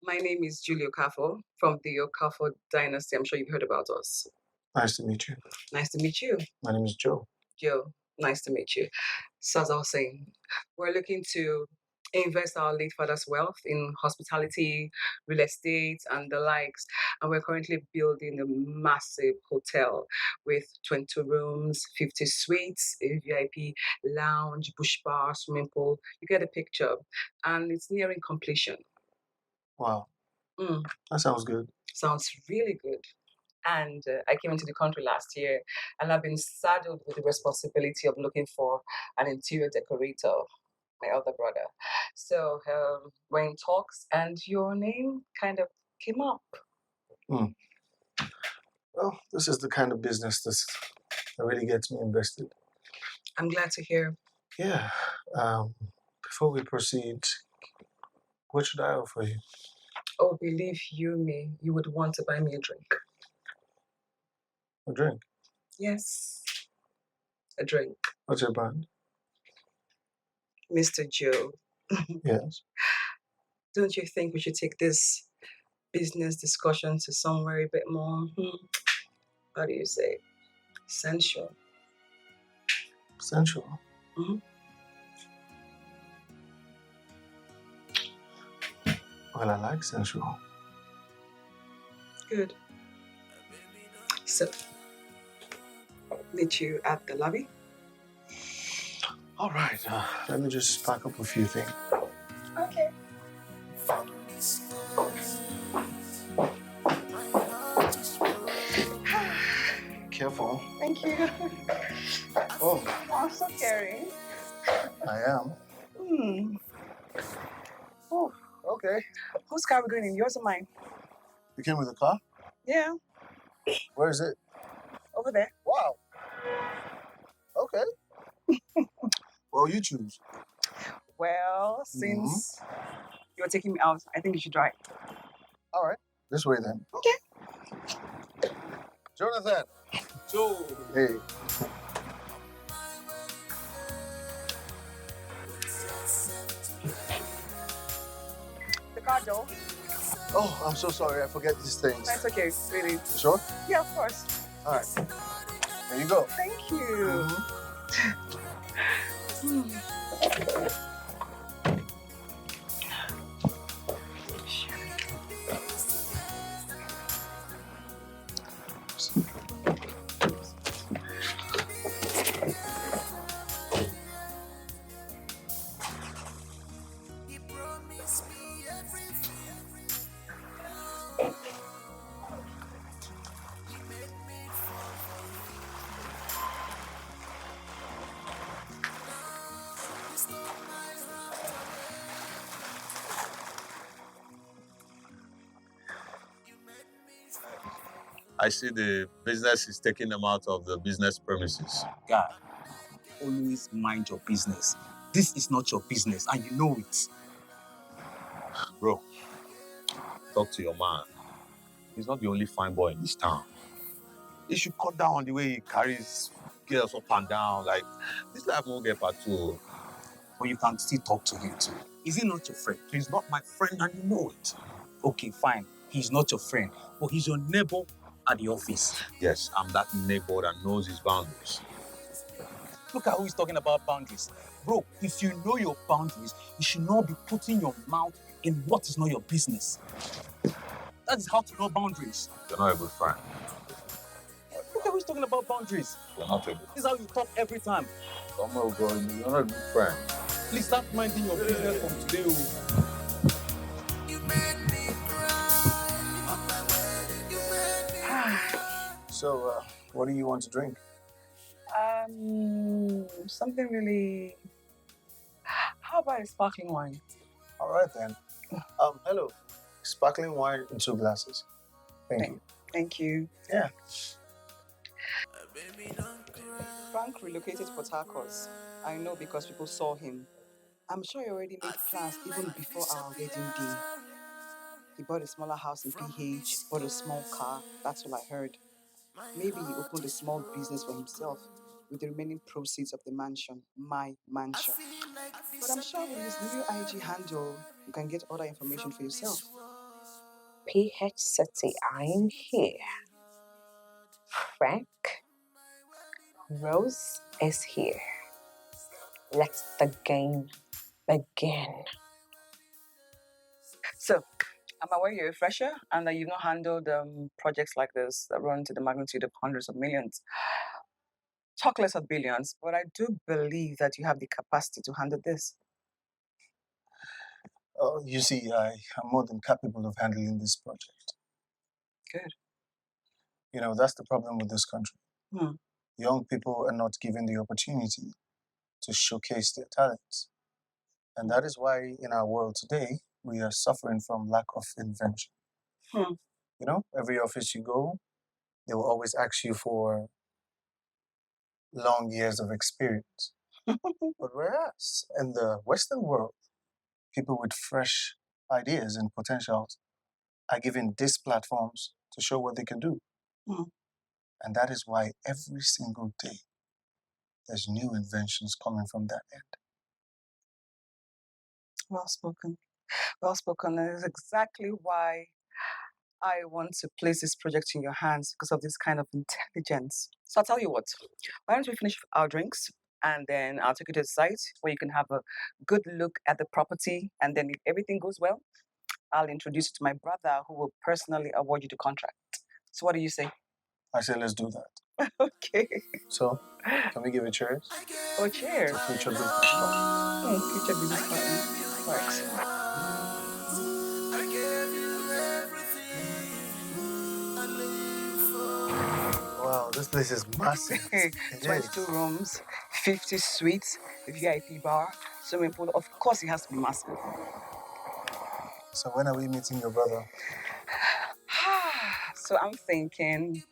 My name is Julie Okafor from the Okafor dynasty. I'm sure you've heard about us. Nice to meet you. Nice to meet you. My name is Joe. Joe, nice to meet you. So as I was saying, we're looking to invest our late father's wealth in hospitality, real estate, and the likes. And we're currently building a massive hotel with 20 rooms, 50 suites, a VIP lounge, bush bar, swimming pool. You get the picture. And it's nearing completion. Wow. Mm. That sounds good. Sounds really good. And I came into the country last year, and I've been saddled with the responsibility of looking for an interior decorator, my other brother. So we're in talks, and your name kind of came up. Well, this is the kind of business that really gets me invested. I'm glad to hear. Yeah. Before we proceed, what should I offer you? Oh, believe you me, you would want to buy me a drink. A drink? Yes, a drink. What's your brand? Mr. Joe. Yes. Don't you think we should take this business discussion to somewhere a bit more, how do you say, sensual? Sensual? Mm-hmm. Well, I like sensual. Good. So, meet you at the lobby? All right. Let me just pack up a few things. Okay. From this earth, my heart is broken. careful. Thank you. Oh, I'm so caring. I am. Oh, Okay. whose car are we going in? Yours or mine? You came with a car? Yeah, Where is it? over there. Wow. Okay. Well, you choose. Well, since you're taking me out, I think you should drive. All right. This way then. Okay. Jonathan. Joe. Hey. The car door. Oh, I'm so sorry. I forget these things. That's okay, really. You sure? Yeah, of course. All right. There you go. Thank you. I see the business is taking them out of the business premises. Guy, always mind your business. This is not your business, and you know it. Bro, talk to your man. He's not the only fine boy in this town. He should cut down on the way he carries girls up and down. Like, this life won't get part two. But you can still talk to him too. Is he not your friend? He's not my friend and you know it. Okay, fine. He's not your friend, but he's your neighbor at the office. Yes, I'm that neighbor that knows his boundaries. Look at who he's talking about boundaries. Bro, if you know your boundaries, you should not be putting your mouth in what is not your business. That is how to know boundaries. You're not a good friend. Look at who he's talking about boundaries. You're not a good friend. This is how you talk every time. Come on, bro. You're not a good friend. Please start minding your business from today. So, what do you want to drink? Something really. How about a sparkling wine? All right then. Hello. Sparkling wine in 2 glasses. Thank you. Thank you. Yeah. Frank relocated to Port Harcourt. I know because people saw him. I'm sure he already made plans even before our wedding day. He bought a smaller house in PH, bought a small car. That's all I heard. Maybe he opened a small business for himself with the remaining proceeds of the mansion, my mansion. But I'm sure with his new IG handle, you can get other information for yourself. PH City, I'm here. Frank, Rose is here. Let the game begin. So, am aware you're a fresher and that you've not handled projects like this that run to the magnitude of hundreds of millions. Talk less of billions, but I do believe that you have the capacity to handle this. You see, I am more than capable of handling this project. Good. You know, that's the problem with this country. Hmm. Young people are not given the opportunity to showcase their talents. And that is why in our world today, we are suffering from lack of invention. Hmm. You know, every office you go, they will always ask you for long years of experience. But whereas in the Western world, people with fresh ideas and potentials are given these platforms to show what they can do. Hmm. And that is why every single day, there's new inventions coming from that end. Well spoken. Well spoken. That is exactly why I want to place this project in your hands because of this kind of intelligence. So I'll tell you what, why don't we finish our drinks and then I'll take you to the site where you can have a good look at the property, and then if everything goes well, I'll introduce you to my brother who will personally award you the contract. So what do you say? I say let's do that. Okay. So, can we give it cheers? Oh, cheers. Future business partner. Future business partner. Works. I gave you everything I live for. Wow, this place is massive. It 22 is. rooms, 50 suites, VIP bar, swimming pool. Of course, it has to be massive. So when are we meeting your brother? So I'm thinking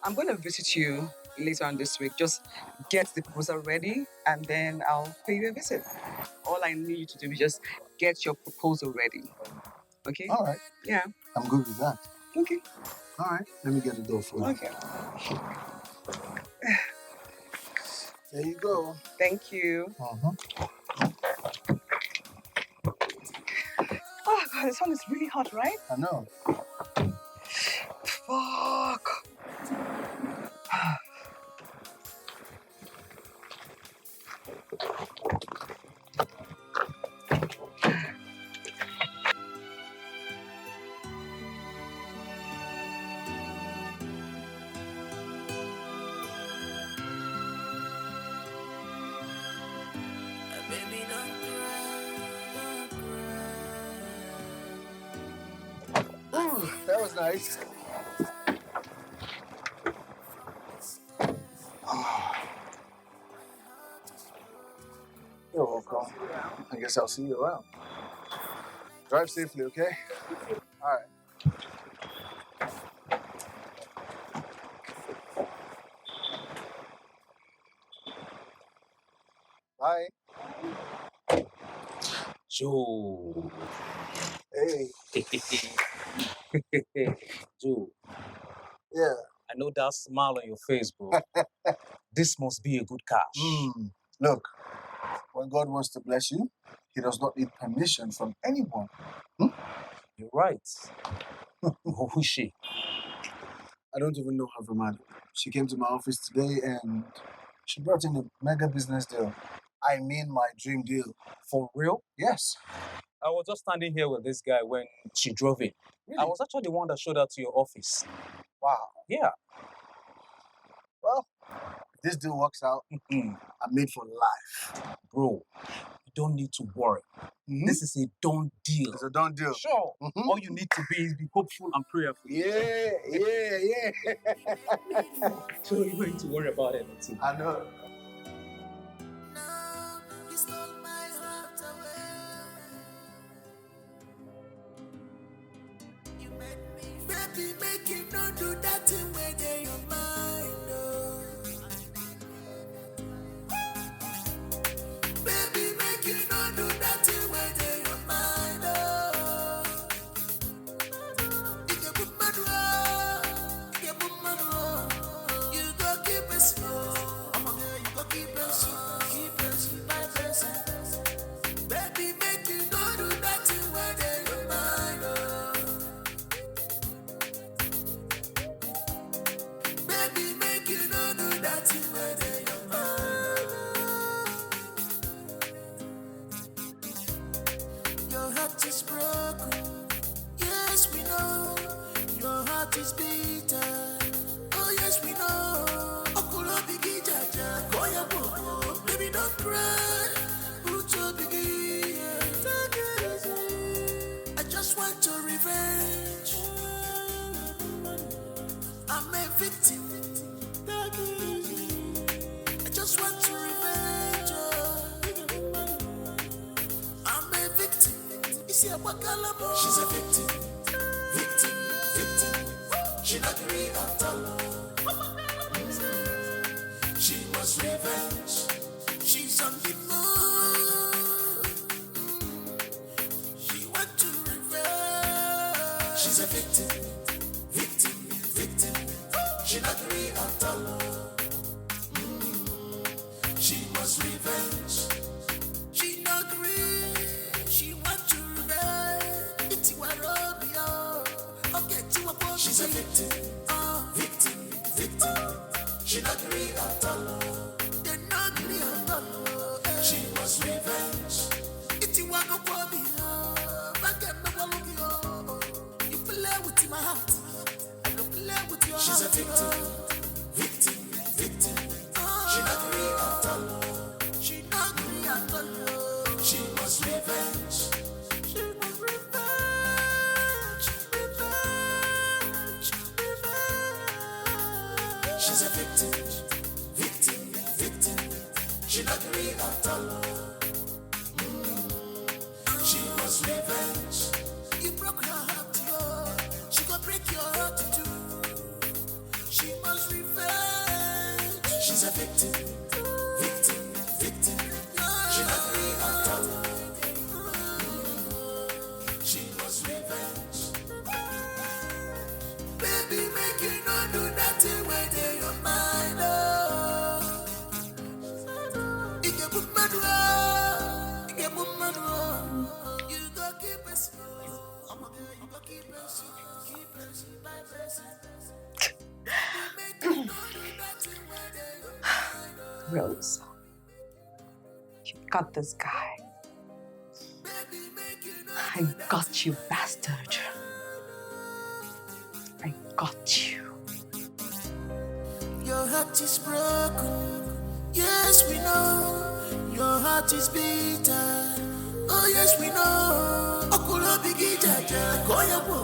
I'm going to visit you later on this week. Just get the proposal ready and then I'll pay you a visit. All I need you to do is just get your proposal ready. Okay? All right. Yeah. I'm good with that. Okay. All right. Let me get the door for you. Okay. There you go. Thank you. Uh-huh. Oh, God, the sun is really hot, right? I know. Fuck. Baby, don't cry. Ooh, that was nice. You're welcome. I guess I'll see you around. Drive safely, okay? All right. Bye. Joe. Hey. Joe. Yeah. I know that smile on your face, bro. This must be a good cash. Look, when God wants to bless you, He does not need permission from anyone. You're right. Who is she? I don't even know her from Adam. She came to my office today and she brought in a mega business deal. I mean my dream deal. For real? Yes. I was just standing here with this guy when she drove in. Really? I was actually the one that showed her to your office. Wow. Yeah. Well, if this deal works out, I'm made for life. Bro, you don't need to worry. This is a done deal. It's a done deal. Sure. All you need to be is be hopeful and prayerful. Yeah. So you don't need to worry about anything. I know. Now you stole my heart away. You made me, baby, make you not do that thing where they your mind. Oh. Baby, make you not do that thing where they your mind. Oh. You can put my door, you put my door. You go keep it slow. I'm a girl, you go keep it slow. Keep it slow, my person. Baby, make you not do that thing where they your mind. Oh. Baby, make you not do that thing where they your mind. Your heart is broken. Yes, we know. Your heart is bitter. Oh, yes, we know. Okulo bigi jaja. Koya boko. Baby, don't cry. Ucho bigi. Take it easy. I just want your revenge. I'm a victim. Take it easy. I just want your revenge. I'm a victim. She's a victim. Victim. She not real at all. She wants revenge. She's on the move. She wants to revenge. She's a victim. She not real at all. She wants revenge. She not real. She wants to revenge. It's what Romeo. Okay, to a point. She's a victim. Victim. She not real at all. They're not real at all. She wants revenge. It's what Romeo. Back at my Romeo. You play with my heart. I go play with your heart. She's a victim. She not agree at all. She wants revenge. You broke her heart, yo. She gon' break your heart too. She must revenge. She's a victim, victim, victim. She not agree at all. She must revenge. Baby, make you not do nothing when you're your mind. Oh. You get put mad wrong. You get put mad wrong. You go keep it slow. I'm a girl, you go keep it slow. Keep it slow by person. Baby, make you not do nothing when you're your mind. Rose, you got this guy. I got you, bastard. I got you. Your heart is broken. Yes, we know. Your heart is bitter. Oh, yes, we know. Okulo bigi jaja. Koya wo.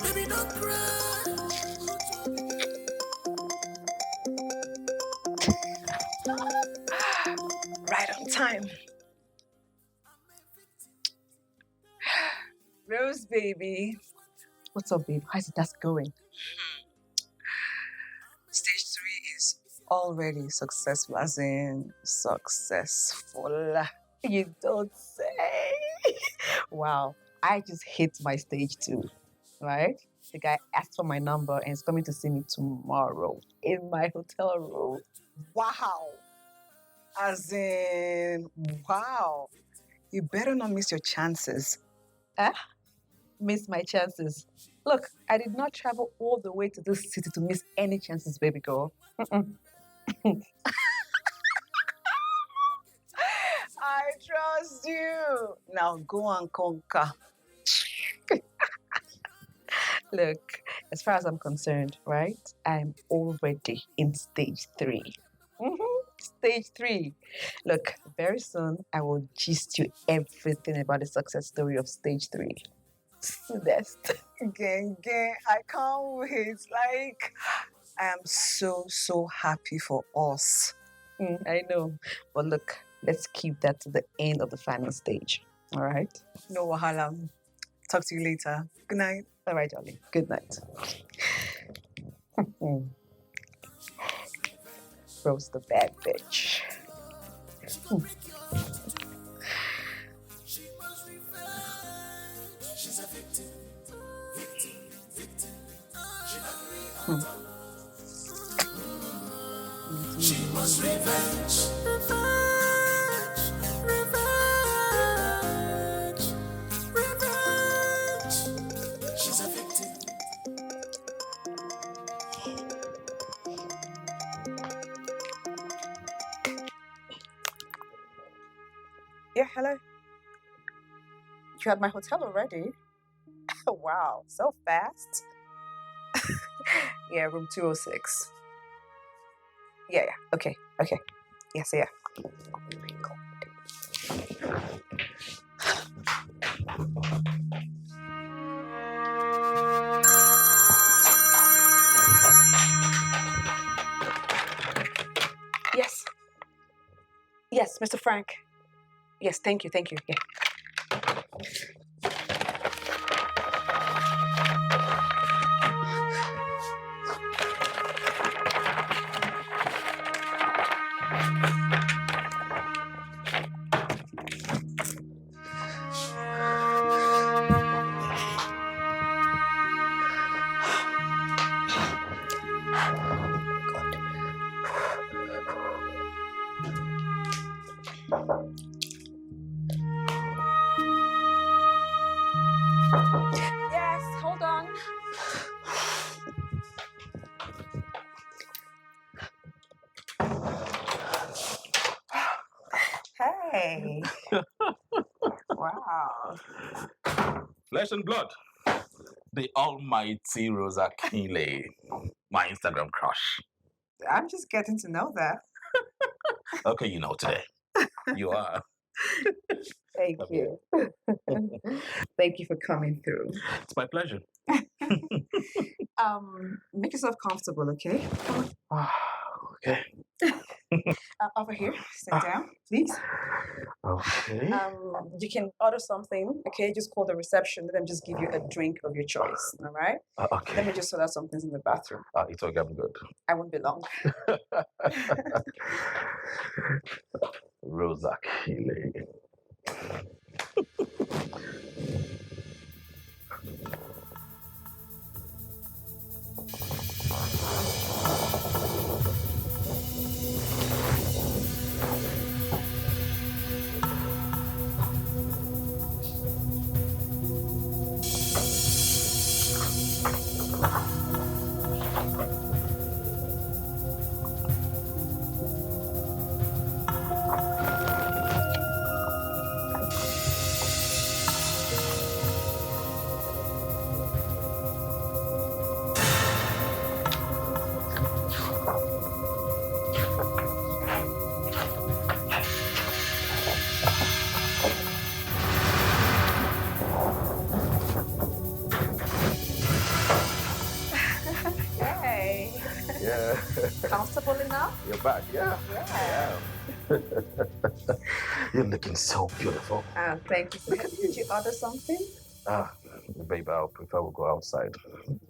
Baby, don't cry. Right on time. Rose, baby. What's up, babe? How's the task going? Stage 3 is already successful, as in successful. You don't say. Wow. I just hit my stage 2, right? The guy asked for my number and is coming to see me tomorrow in my hotel room. Wow. As in, wow. You better not miss your chances. Eh? Miss my chances. Look, I did not travel all the way to this city to miss any chances, baby girl. I trust you. Now go and conquer. Look, as far as I'm concerned, right? I'm already in stage 3. Stage 3. Look, very soon I will gist you everything about the success story of stage 3. Best. Gang, I can't wait. Like, I am so happy for us. I know. But look, let's keep that to the end of the final stage. All right? No wahala. Talk to you later. Good night. All right, darling. Good night. Rose the bad bitch. She's a victim, victim, victim. She must revenge. Revenge, revenge, revenge. She's a victim. Yeah, hello. You're at my hotel already? Wow, so fast. Yeah, room 206. Yeah, okay. Yes, yeah. Yes, Mr. Frank. Yes, thank you. Yeah. Yes, hold on. Hey. Wow. Flesh and blood. The almighty Rosa Kinley, my Instagram crush. I'm just getting to know that. Okay, you know today. You are. Thank you. Thank you for coming through. It's my pleasure. Make yourself comfortable, okay? Come on. Okay. Over here, sit down, please. Okay. You can order something, okay? Just call the reception, let them just give you a drink of your choice, all right? Okay. Let me just sort out some things in the bathroom. It's okay, I'm good. I won't be long. Rosa Kile. Hey. Yeah. Comfortable enough? You're back, yeah. Yeah. You're looking so beautiful. Thank you. Did you order something? Babe, I'll prefer we go outside.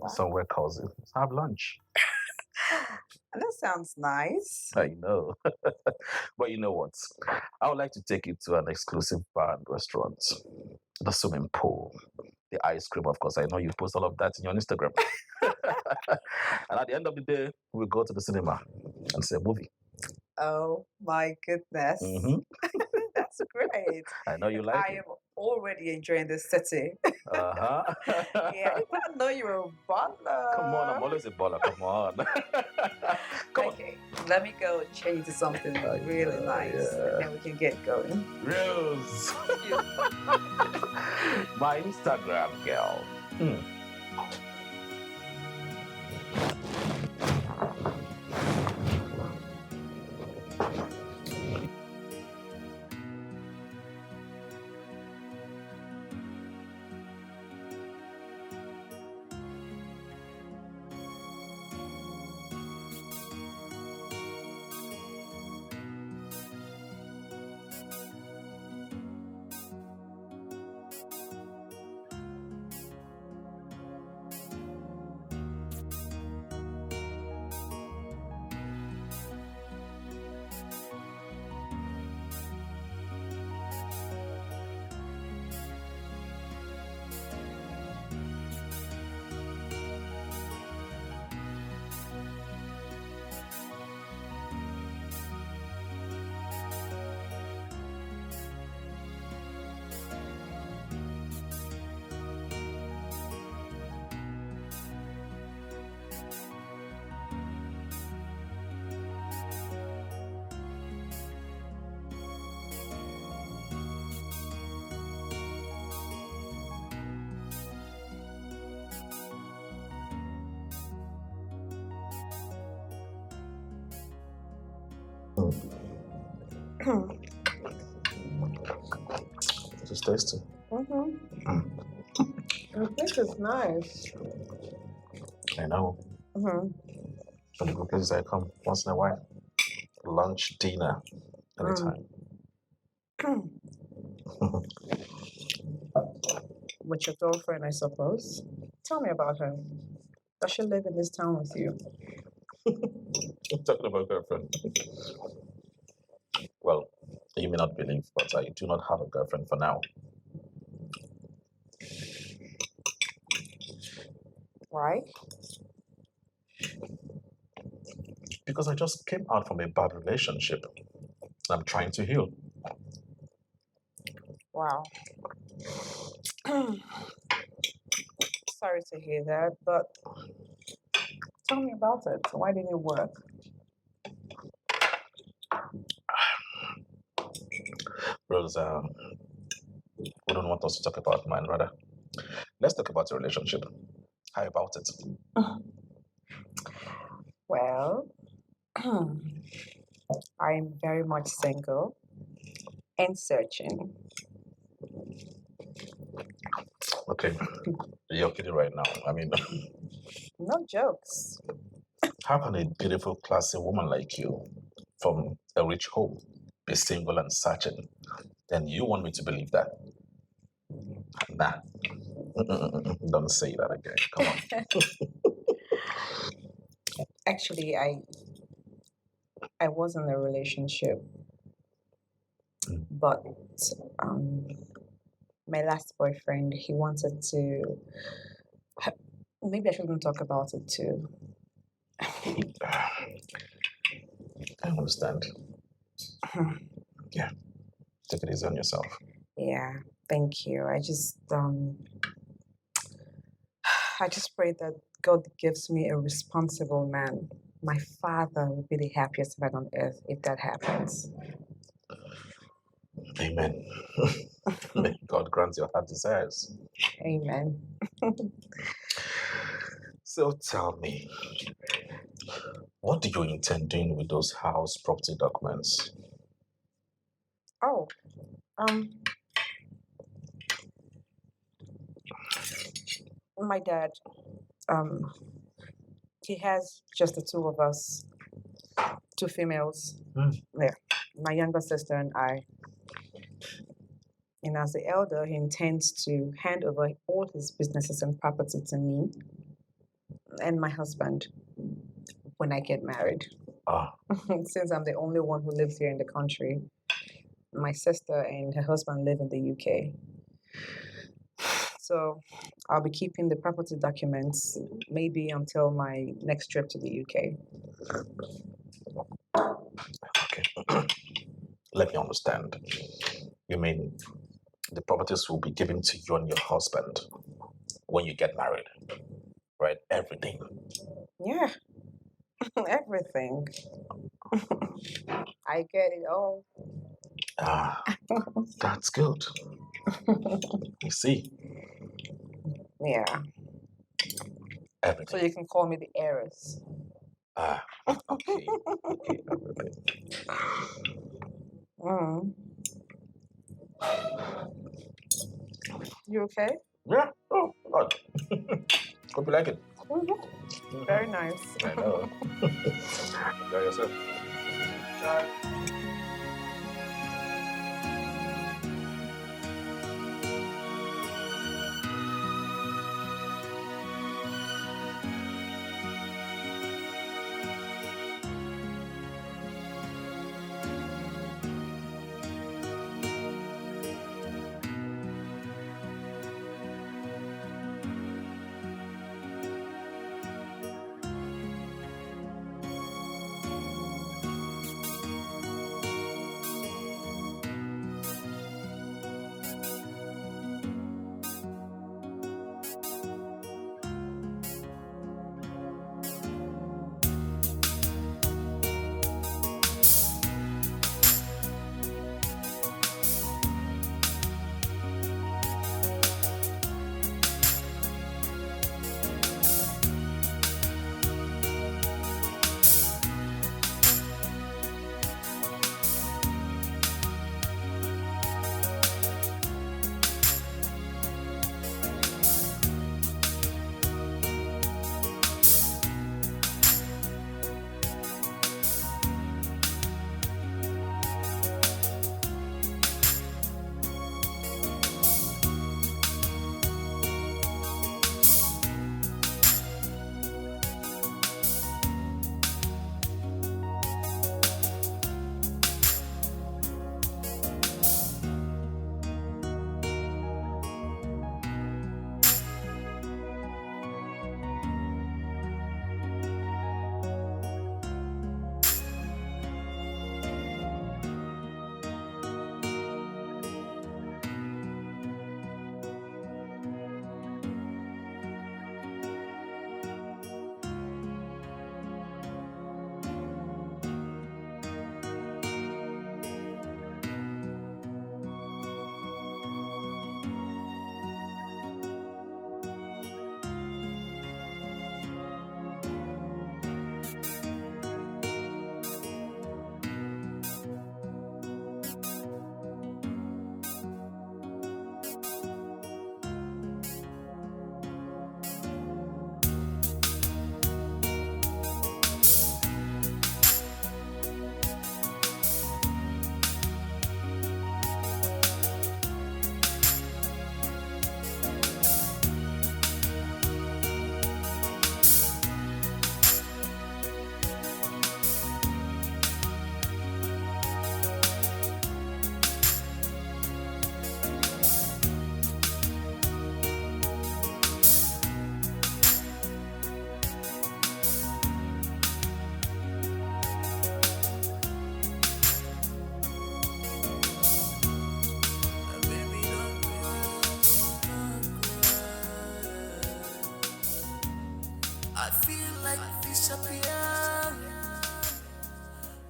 Somewhere cozy. Let's have lunch. That sounds nice. I know. But you know what? I would like to take you to an exclusive bar and restaurant. The swimming pool. The ice cream, of course. I know you post all of that in your Instagram. And at the end of the day, we'll go to the cinema and see a movie. Oh my goodness. That's great. I know you like I it. am already enjoying this city. Uh-huh. Yeah, I didn't know you were a baller. Come on, I'm always a baller. Come on. Okay, let me go change into something really nice, and then we can get going. Rose. My Instagram girl. This is tasty. This is nice. I know. From the places I come once in a while. Lunch, dinner, anytime. With your girlfriend, I suppose. Tell me about her. Does she live in this town with you? I'm talking about girlfriend. Well, you may not believe, but I do not have a girlfriend for now. Why? Because I just came out from a bad relationship. I'm trying to heal. Wow. Sorry to hear that, but tell me about it. Why didn't it work? Rose, we don't want us to talk about mine, rather. Let's talk about your relationship. How about it? Well, I'm very much single and searching. Okay, you're kidding right now. I mean, No jokes. How can a beautiful, classy woman like you from a rich home be single and searching? Then you want me to believe that? Nah. Don't say that again. Come on. Actually, I was in a relationship, but um, my last boyfriend, he wanted to. Maybe I shouldn't talk about it too. I understand. Yeah. Take it easy on yourself. Yeah, thank you. I just pray that God gives me a responsible man. My father would be the happiest man on earth if that happens. Amen. May God grant your heart desires. Amen. So tell me, what do you intend doing with those house property documents? Oh, my dad, um, he has just the two of us, two females. Yeah, my younger sister and I. And as the elder, he intends to hand over all his businesses and property to me and my husband when I get married. Since I'm the only one who lives here in the country, my sister and her husband live in the UK. So I'll be keeping the property documents maybe until my next trip to the UK. Okay. Let me understand. You mean the properties will be given to you and your husband when you get married, right? Everything. Yeah, everything. I get it all. That's good. You see? Yeah. Everything. So you can call me the heiress. Okay. Okay, everything. You okay? Yeah. Oh, God. Hope you like it. Very nice. I know. Enjoy yourself. disappearing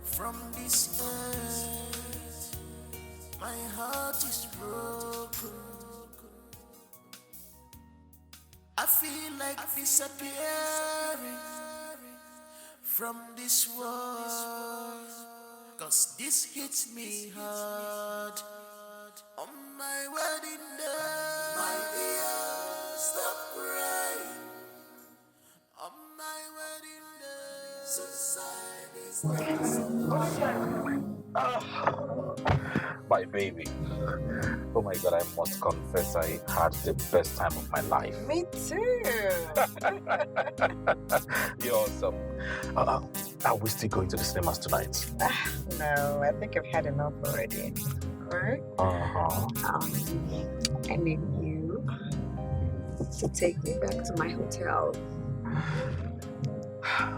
from this earth. My heart is broken. I feel like disappearing from this world. Cause this hits me hard. On my wedding day, my dear, stop crying. On my wedding day, society's My baby. Oh my God, I must confess, I had the best time of my life. Me too. You're awesome. Are we still going to the cinemas tonight? No, I think I've had enough already. Alright? I need you to take me back to my hotel.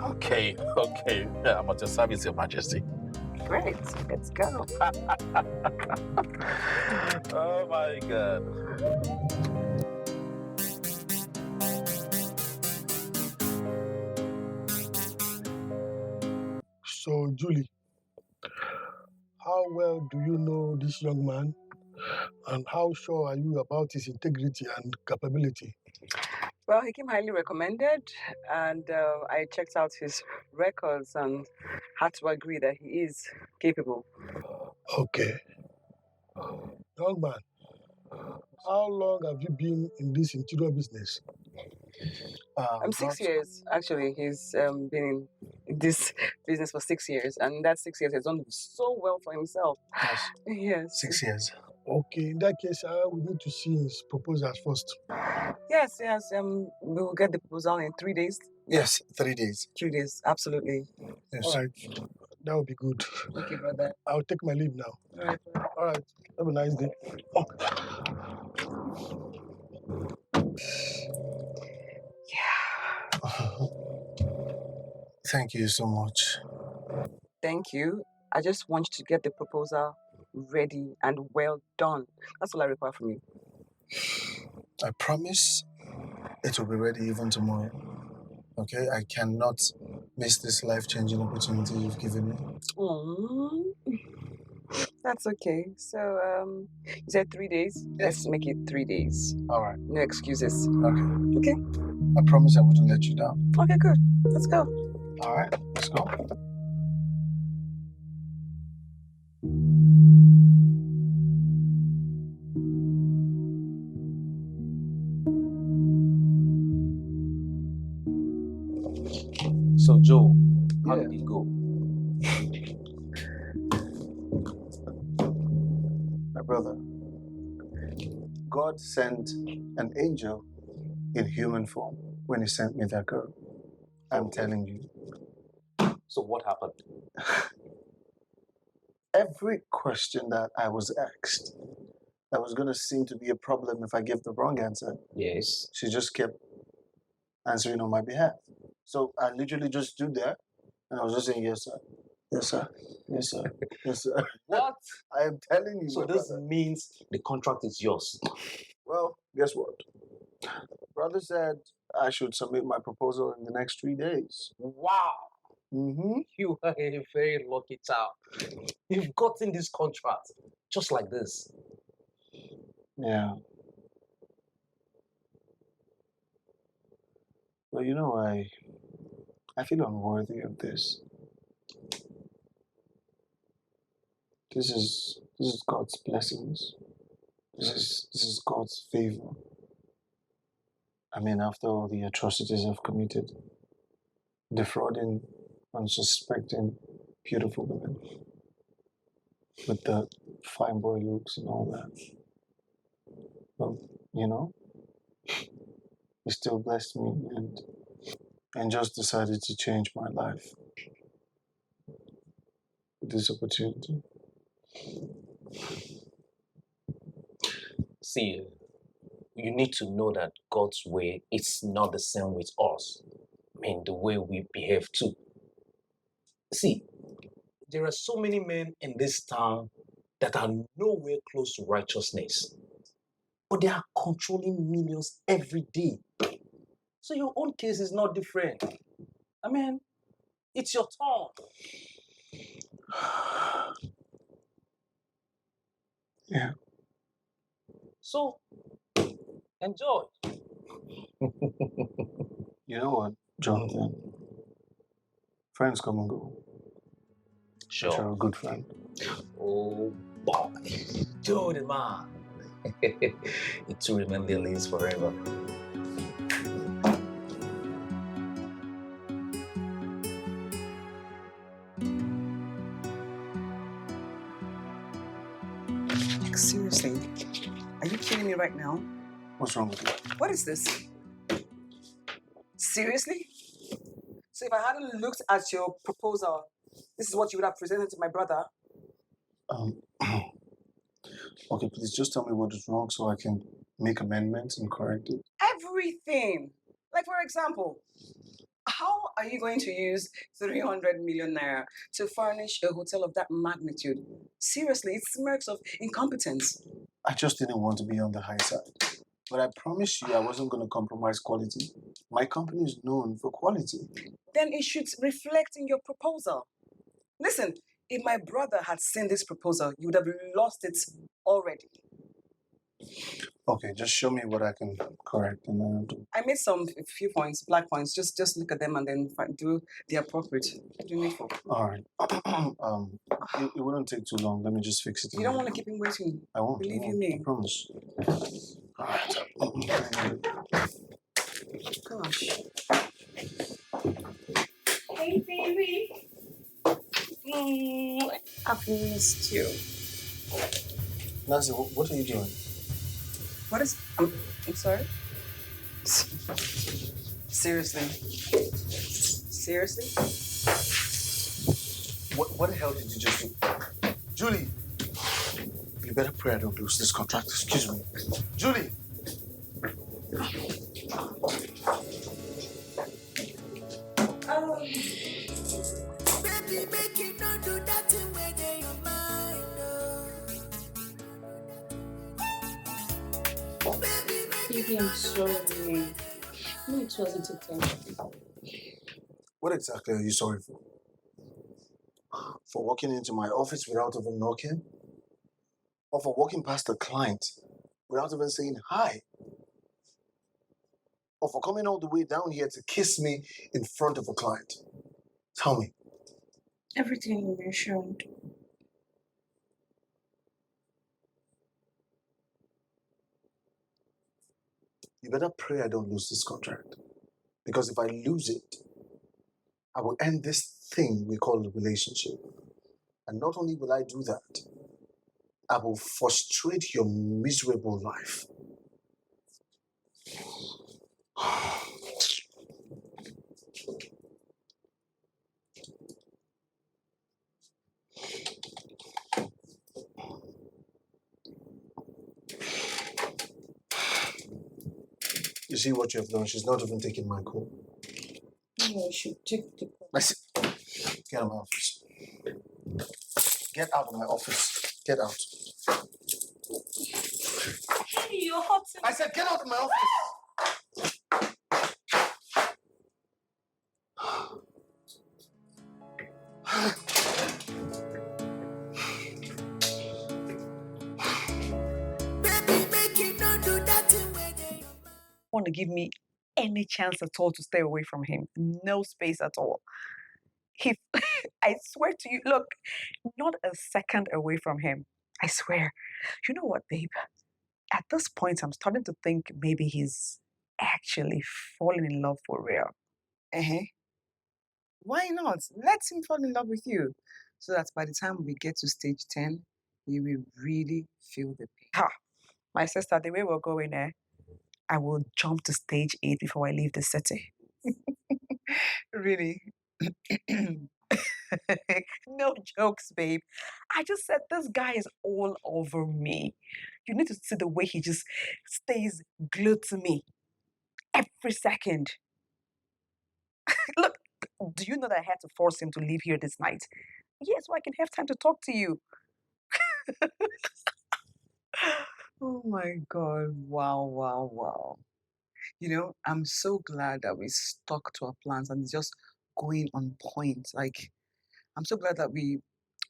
Okay. I'm at your service, Your Majesty. Great, let's go. Oh my God. So, Julie, how well do you know this young man? And how sure are you about his integrity and capability? Well, he came highly recommended, and I checked out his records and had to agree that he is capable. Okay. Young man, how long have you been in this interior business? 6 years, actually. He's been in this business for 6 years, and that 6 years has done so well for himself. Yes. Yes. 6 years. Okay, in that case, we need to see his proposals first. Yes. We will get the proposal in 3 days. Yes, 3 days. 3 days, absolutely. Yes. All right, that would be good. Okay, brother. I'll take my leave now. All right. All right, have a nice day. Thank you so much. Thank you. I just want you to get the proposal ready and well done. That's all I require from you. I promise it will be ready even tomorrow. Okay? I cannot miss this life-changing opportunity you've given me. Aww. That's okay. So, you said 3 days? Let's make it 3 days. All right. No excuses. Okay. Okay. I promise I wouldn't let you down. Okay, good. Let's go. All right, let's go. So, Joe, how did it go? My brother, God sent an angel in human form when he sent me that girl. I'm telling you. So what happened? Every question that I was asked that was going to seem to be a problem if I gave the wrong answer, Yes. she just kept answering on my behalf. So I literally just stood there and I was just saying, yes, sir. Yes, sir. Yes, sir. Yes, sir. What? I am telling you. So this means the contract is yours. Well, guess what? Brother said I should submit my proposal in the next 3 days. Wow. Mm-hmm. You are a very lucky child. You've gotten this contract just like this. Yeah. Well, you know, I feel unworthy of this. This is God's blessings. This is God's favor. I mean, after all the atrocities I've committed, defrauding unsuspecting beautiful women with the fine boy looks and all that. But, you know, he still blessed me and just decided to change my life with this opportunity. See, you need to know that God's way is not the same with us. I mean, the way we behave too. See, there are so many men in this town that are nowhere close to righteousness, but they are controlling millions every day. So your own case is not different. I mean, it's your turn. Yeah. So, enjoy. You know what, Jonathan? Friends come and go. Sure. But you're a good friend. Oh, boy. Joe the man. It will remain the least forever. Like, seriously, are you kidding me right now? What's wrong with you? What is this? Seriously? So if I hadn't looked at your proposal, this is what you would have presented to my brother? Okay, please just tell me what is wrong so I can make amendments and correct it. Everything. Like, for example, how are you going to use 300 million naira to furnish a hotel of that magnitude? Seriously, it smirks of incompetence. I just didn't want to be on the high side. But I promised you I wasn't going to compromise quality. My company is known for quality. Then it should reflect in your proposal. Listen, if my brother had seen this proposal, you would have lost it already. Okay, just show me what I can correct and then I'll do. I made a few points, black points. Just look at them and then do the appropriate. What do you need for? All right. It wouldn't take too long. Let me just fix it. You don't want to keep him waiting. I won't. Believe I you me. I promise. All right. Gosh. Hey, baby. I've missed you. Nancy, what are you doing? What is? I'm sorry. Seriously. Seriously? What the hell did you just do? Julie! You better pray I don't lose this contract. Excuse me. Julie! Baby, make you not do that thing where they your mind. Baby, I'm sorry. No, it wasn't intentional. What exactly are you sorry for? For walking into my office without even knocking? Or for walking past a client without even saying hi? Or for coming all the way down here to kiss me in front of a client? Tell me. Everything you mentioned. You better pray I don't lose this contract. Because if I lose it, I will end this thing we call a relationship. And not only will I do that, I will frustrate your miserable life. You see what you have done? She's not even taking my call. No, you should take the call. I said, get out of my office. Get out of my office. Get out. Hey, you're hot. I said, get out of my office. Baby, make you not do that thing where they Want to give me any chance at all to stay away from him. No space at all. He, I swear to you, look, not a second away from him. I swear. You know what, babe? At this point, I'm starting to think maybe he's actually falling in love for real. Uh-huh. Why not? Let him fall in love with you. So that by the time we get to stage 10, you will really feel the pain. Ha! My sister, the way we're going there, I will jump to stage 8 before I leave the city. Really? No jokes, babe. I just said this guy is all over me. You need to see the way he just stays glued to me every second. Look, do you know that I had to force him to leave here this night? Yes, so I can have time to talk to you. Oh my God. Wow, wow. You know, I'm so glad that we stuck to our plans and just going on point. Like, I'm so glad that we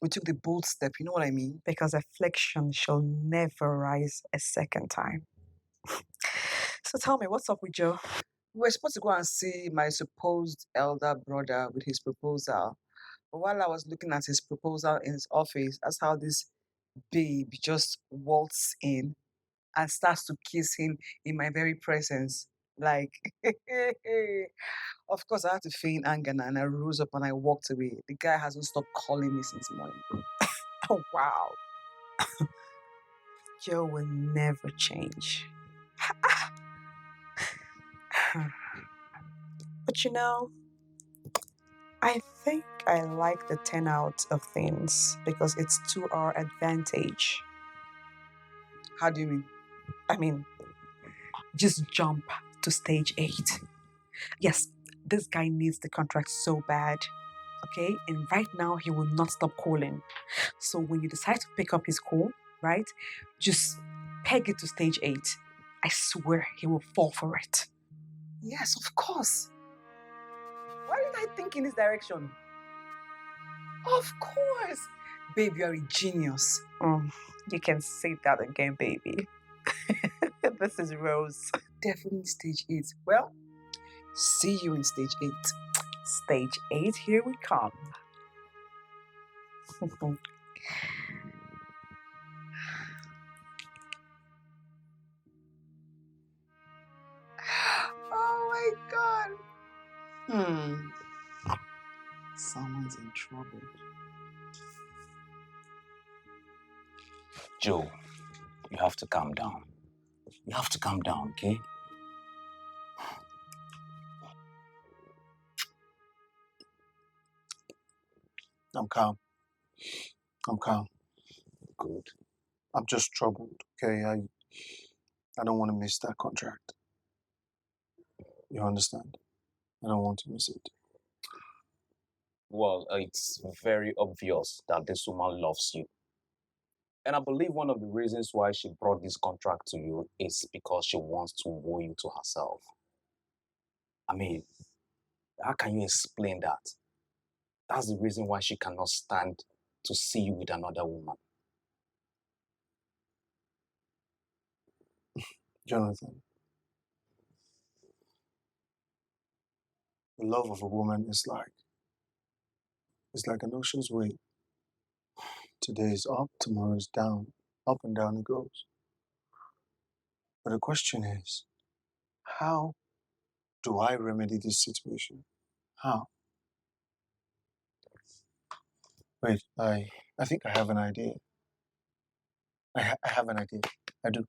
took the bold step. You know what I mean? Because affliction shall never rise a second time. So tell me, what's up with Joe? We were supposed to go and see my supposed elder brother with his proposal. But while I was looking at his proposal in his office, that's how this babe just waltzed in and starts to kiss him in my very presence. Like, of course, I had to feign anger now, and I rose up and I walked away. The guy hasn't stopped calling me since morning. Oh, wow. Joe will never change. But you know, I think I like the turnout of things because it's to our advantage. How do you mean? I mean, just jump to stage 8. Yes, this guy needs the contract so bad, okay? And right now, he will not stop calling. So when you decide to pick up his call, right, just peg it to stage 8. I swear he will fall for it. Yes, of course. Why did I think in this direction? Of course. Babe, you are a genius. You can say that again, baby. This is Rose. Definitely stage 8. Well, see you in stage 8. Stage 8, here we come. Oh my God. Someone's in trouble. Joe, you have to calm down. You have to calm down, okay? I'm calm. I'm calm. Good. I'm just troubled, okay? I don't want to miss that contract. You understand? I don't want to miss it. Well, it's very obvious that this woman loves you. And I believe one of the reasons why she brought this contract to you is because she wants to woo you to herself. I mean, how can you explain that? That's the reason why she cannot stand to see you with another woman. Jonathan, the love of a woman is like an ocean's wave. Today is up, tomorrow is down. Up and down it goes. But the question is, how do I remedy this situation? How? Wait, I think I have an idea. I have an idea. I do.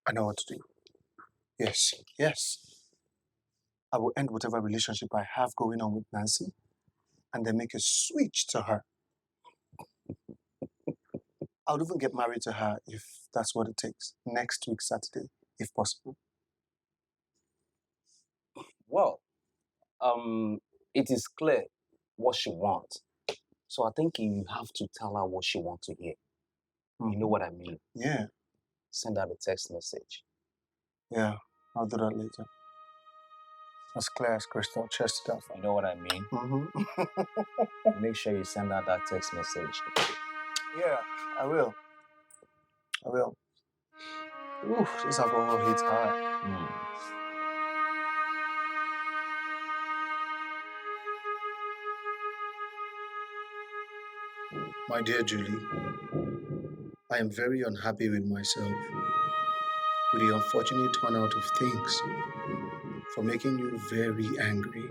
I know what to do. Yes. I will end whatever relationship I have going on with Nancy and then make a switch to her. I'll even get married to her if that's what it takes. Next week, Saturday, if possible. Well, it is clear what she wants. So I think you have to tell her what she wants to hear. You know what I mean? Yeah. Send her a text message. Yeah, I'll do that later. As clear as crystal, chest stuff. You know what I mean? Mm-hmm. Make sure you send her that text message. Yeah, I will. Ooh, this alcohol hits hard. My dear Julie, I am very unhappy with myself, with the unfortunate turnout of things, for making you very angry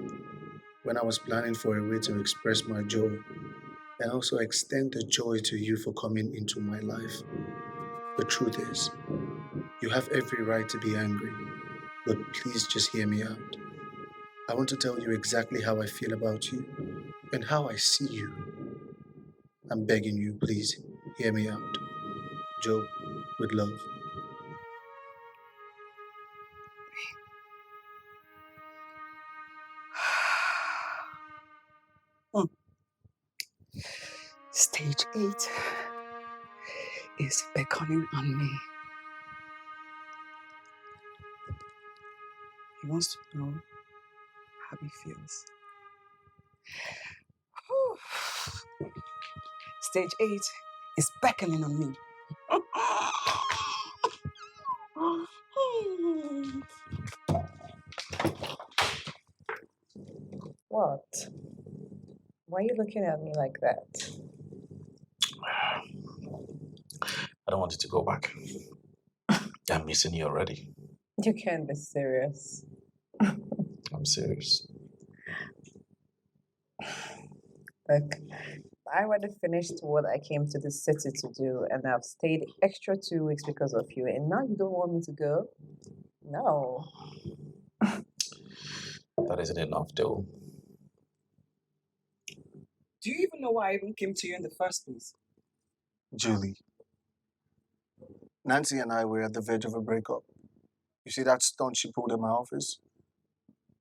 when I was planning for a way to express my joy and also extend the joy to you for coming into my life. The truth is, you have every right to be angry, but please just hear me out. I want to tell you exactly how I feel about you and how I see you. I'm begging you, please hear me out. Joe, with love. Stage 8 is beckoning on me. He wants to know how he feels. Stage 8 is beckoning on me. What? Why are you looking at me like that? I don't want you to go back. I'm missing you already. You can't be serious. I'm serious. Look, I already finished what I came to the city to do, and I've stayed extra 2 weeks because of you, and now you don't want me to go? No. That isn't enough, though. Do you even know why I even came to you in the first place? Julie, Nancy and I were at the verge of a breakup. You see that stunt she pulled in my office?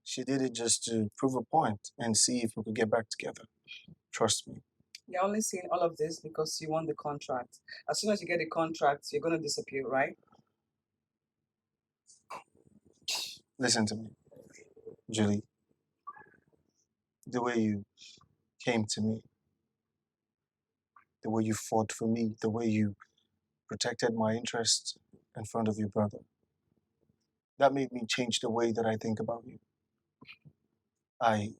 She did it just to prove a point and see if we could get back together. Trust me. You're only seeing all of this because you won the contract. As soon as you get the contract, you're going to disappear, right? Listen to me, Julie. The way you came to me, the way you fought for me, the way you protected my interests in front of your brother, that made me change the way that I think about you. I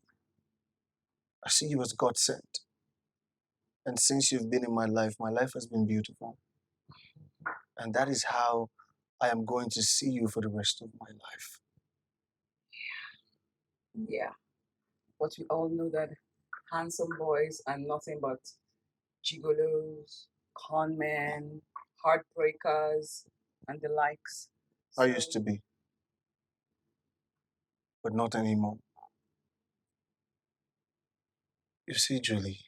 see you as God sent. And since you've been in my life has been beautiful. And that is how I am going to see you for the rest of my life. Yeah. But we all know that handsome boys are nothing but gigolos, con men, heartbreakers, and the likes. I used to be, but not anymore. You see, Julie,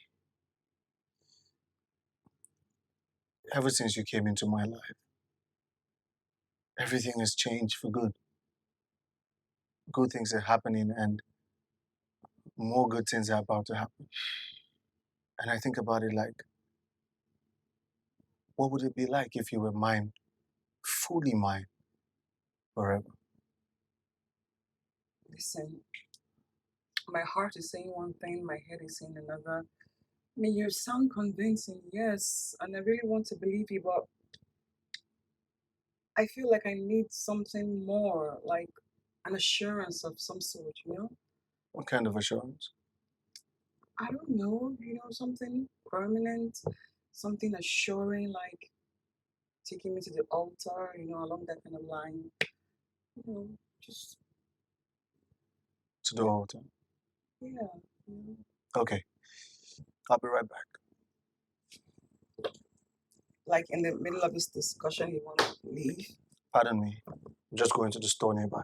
ever since you came into my life, everything has changed for good. Good things are happening and more good things are about to happen. And I think about it like, what would it be like if you were mine, fully mine, forever? Listen, my heart is saying one thing, my head is saying another. I mean, you sound convincing, yes, and I really want to believe you, but I feel like I need something more, like an assurance of some sort, you know? What kind of assurance? I don't know, something permanent, something assuring, like taking me to the altar, along that kind of line. Just, To the altar. yeah. Okay. I'll be right back. Like in the middle of this discussion, you want to leave? Pardon me. I'm just going to the store nearby.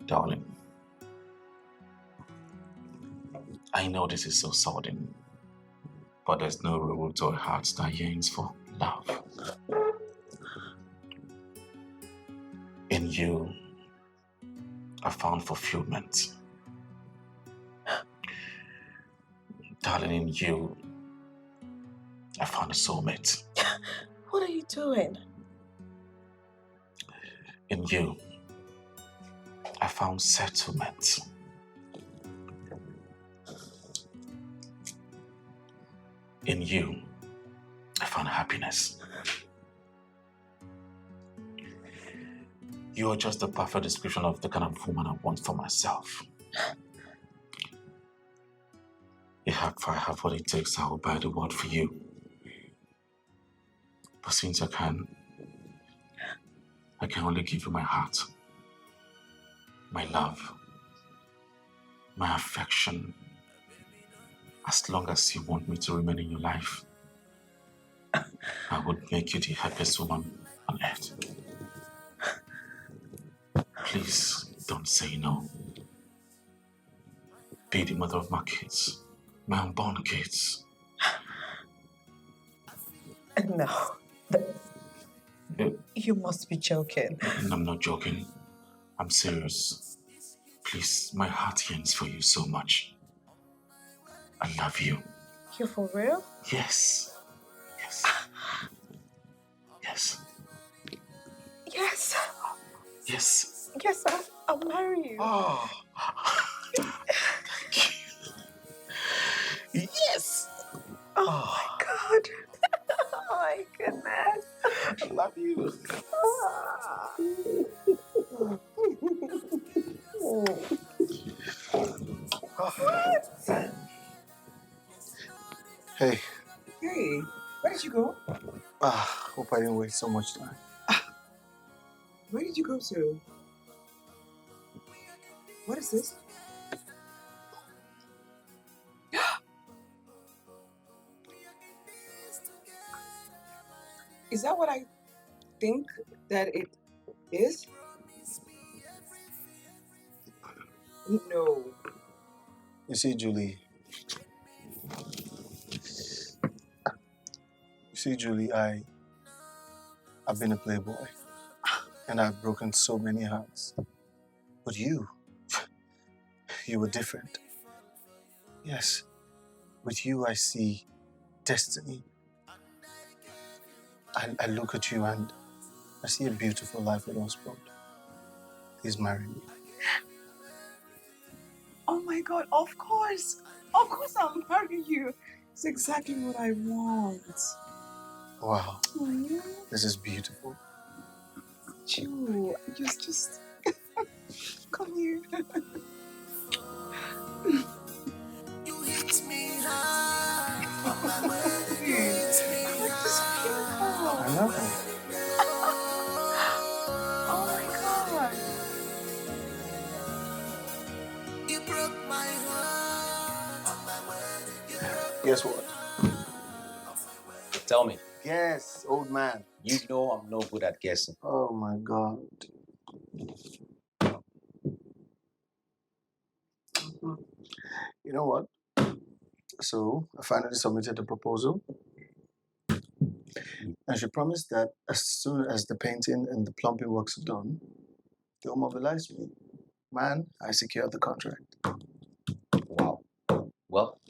Darling, I know this is so sudden, but there's no rule to a heart that yearns for love. In you, I found fulfillment. Darling, in you, I found a soulmate. What are you doing? In you, I found settlement. In you, I found happiness. You are just the perfect description of the kind of woman I want for myself. If I have what it takes, I will buy the world for you. But since I can only give you my heart, my love, my affection, as long as you want me to remain in your life. I would make you the happiest woman on earth. Please, Don't say no. Be the mother of my kids. My unborn kids. No. You must be joking. I'm not joking. I'm serious. Please, my heart yearns for you so much. I love you. You for real? Yes. Yes. Yes. Yes. Yes. Yes, I'll marry you. Oh. Thank you. Yes. Oh my God. Oh my goodness. I love you. What? Hey. Hey, where did you go? Hope I didn't waste so much time. Where did you go to? What is this? Is that what I think that it is? No. You see, Julie. I've been a playboy. And I've broken so many hearts. But you were different. Yes, with you I see destiny. I look at you and I see a beautiful life with us both. Please marry me. Oh my God, of course. Of course I'll marry you. It's exactly what I want. Wow, this is beautiful. Joe, just come here. You hit me hard. You hit me hard. I love you. Oh my God. You broke my heart. Guess what? Tell me. Guess, old man. You know I'm no good at guessing. Oh my God. You know what? So I finally submitted the proposal. And she promised that as soon as the painting and the plumbing works are done, they'll mobilize me. Man, I secured the contract. Wow. Well,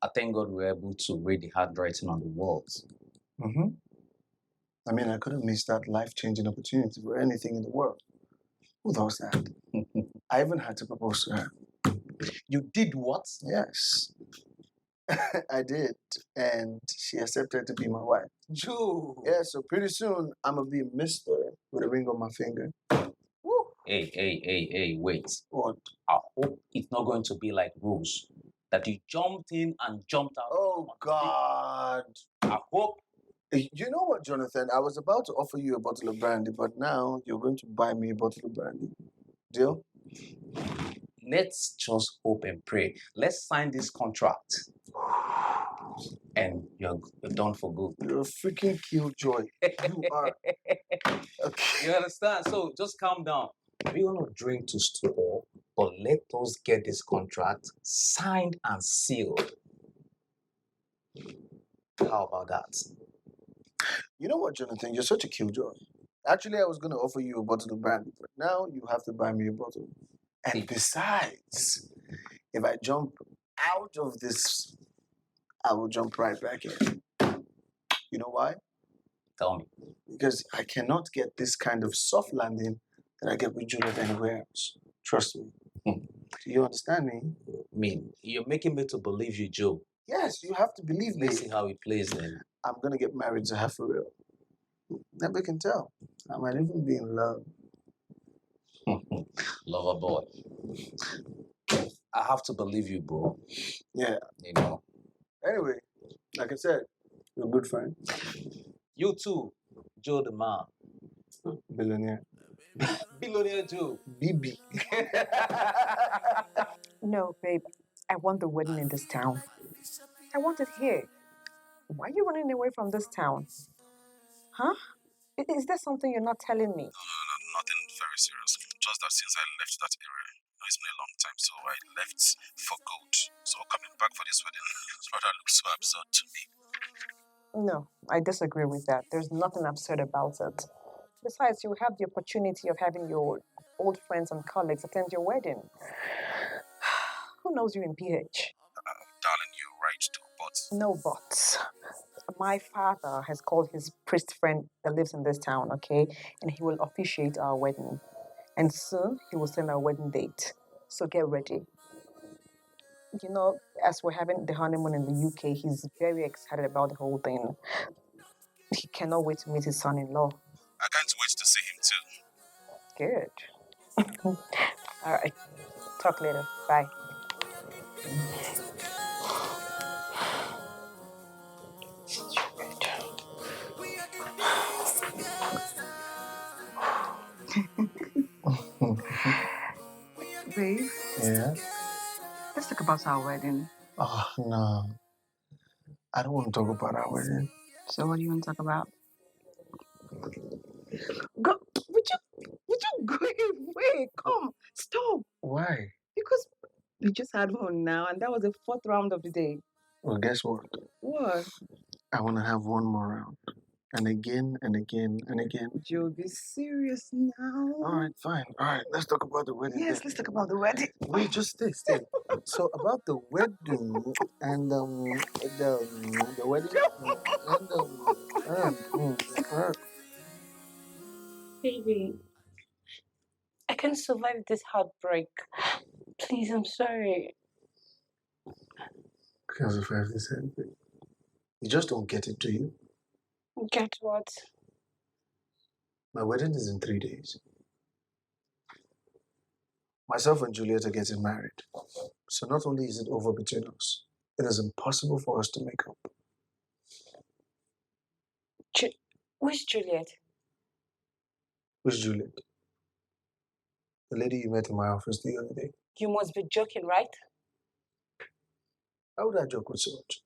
I thank God we were able to read the handwriting on the walls. Mm-hmm. I mean, I couldn't miss that life-changing opportunity for anything in the world. Who does that? I even had to propose to her. You did what? Yes. I did. And she accepted to be my wife. Joe. Yeah, so pretty soon, I'm going to be a mister with a ring on my finger. Woo. Hey, wait. What? I hope it's not going to be like Rose, that you jumped in and jumped out. Oh, God. I hope. You know what, Jonathan? I was about to offer you a bottle of brandy, but now you're going to buy me a bottle of brandy. Deal? Let's just hope and pray. Let's sign this contract. And you're done for good. You're a freaking killjoy. You are. Okay. You understand? So just calm down. We are not drink to stupor, but let us get this contract signed and sealed. How about that? You know what, Jonathan? You're such a killjoy. Actually, I was going to offer you a bottle of brandy, but now you have to buy me a bottle. And besides, if I jump out of this, I will jump right back in. You know why? Tell me. Because I cannot get this kind of soft landing that I get with Juliet anywhere else. Trust me. Do you understand me? I mean, you're making me to believe you, Joe. Yes, you have to believe me. Let's see how it plays then. I'm going to get married to her for real. Never can tell. I might even be in love. Lover boy. I have to believe you, bro. Yeah. You know. Anyway, like I said, you're a good friend. You too, Joe the man. Billionaire. Billionaire Joe. BB. No, babe. I want the wedding in this town. I want it here. Why are you running away from this town? Huh? Is there something you're not telling me? No, nothing very serious. just that since I left that area, it's been a long time, so I left for good. So coming back for this wedding rather looks so absurd to me. No, I disagree with that. There's nothing absurd about it. Besides, you have the opportunity of having your old friends and colleagues attend your wedding. Who knows you in PH? Darling, you're right too, but... No buts. My father has called his priest friend that lives in this town, okay? And he will officiate our wedding. And soon, he will send our wedding date. So get ready. You know, as we're having the honeymoon in the UK, he's very excited about the whole thing. He cannot wait to meet his son-in-law. I can't wait to see him too. Good. All right. Talk later. Bye. Babe? Yeah? Let's talk about our wedding. Oh, no. I don't want to talk about our wedding. So what do you want to talk about? Go, would you go away? Come, stop. Why? Because we just had one now, and that was the 4th round of the day. Well, guess what? What? I want to have one more round. And again, and again, and again. Joe, be serious now. All right, fine. All right, let's talk about the wedding. Yes, let's talk about the wedding. Wait, just stay. So about the wedding and the wedding and Baby, I can't survive this heartbreak. Please, I'm sorry. Because of everything. You just don't get it, do you? Get what? My wedding is in 3 days. Myself and Juliet are getting married. So not only is it over between us, it is impossible for us to make up. Who's Juliet? Who's Juliet? The lady you met in my office the other day. You must be joking, right? How would I joke with so much?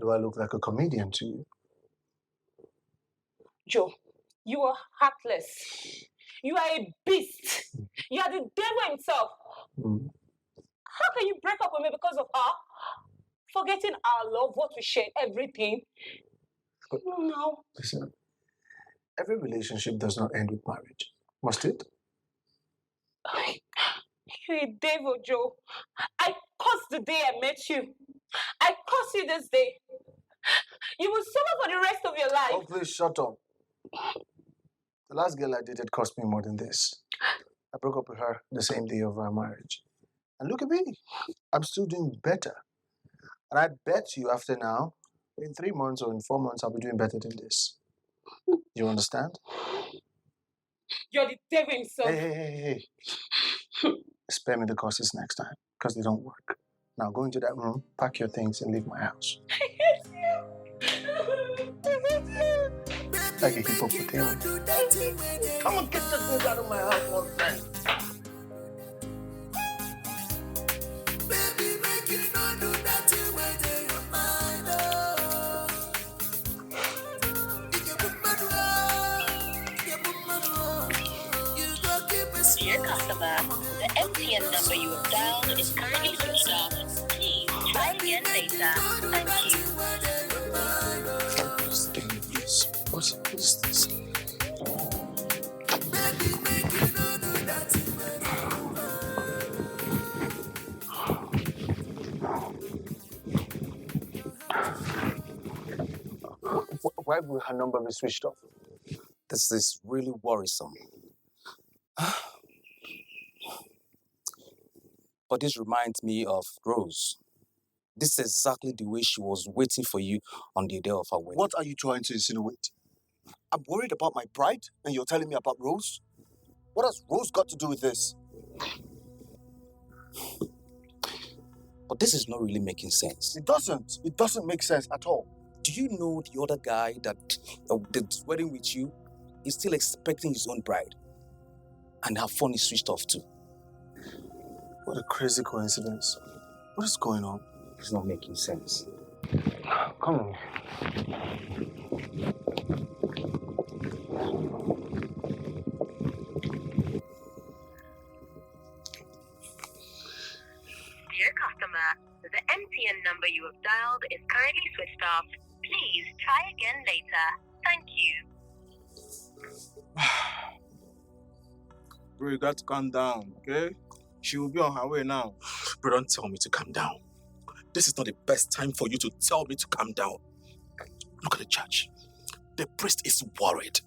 Do I look like a comedian to you? Joe, you are heartless. You are a beast. You are the devil himself. How can you break up with me because of her? Forgetting our love, what we shared, everything. No. Listen, every relationship does not end with marriage. Must it? You're a devil, Joe. I cursed the day I met you. I curse you this day. You will suffer for the rest of your life. Oh, please shut up. The last girl I dated cost me more than this. I broke up with her the same day of our marriage. And look at me. I'm still doing better. And I bet you after now, in 3 months or in 4 months, I'll be doing better than this. You understand? You're the devil himself. Hey. Spare me the courses next time, because they don't work. Now go into that room, pack your things, and leave my house. I hate you. Like a hippopotamus. Come on, get the things out of my house one time. Baby, make you not do that thing where they your mind, Dear customer, the MTN number you have dialed is currently switched off. Please try again later. Thank you. What is this? Why would her number be switched off? This is really worrisome. But this reminds me of Rose. This is exactly the way she was waiting for you on the day of our wedding. What are you trying to insinuate? I'm worried about my bride, and you're telling me about Rose? What has Rose got to do with this? But this is not really making sense. It doesn't. It doesn't make sense at all. Do you know the other guy that did the wedding with you is still expecting his own bride? And her phone is switched off too. What a crazy coincidence. What is going on? It's not making sense. Come on. The MTN number you have dialed is currently switched off. Please try again later. Thank you. Bro, you got to calm down, okay? She will be on her way now. Bro, don't tell me to calm down. This is not the best time for you to tell me to calm down. Look at the judge. The priest is worried.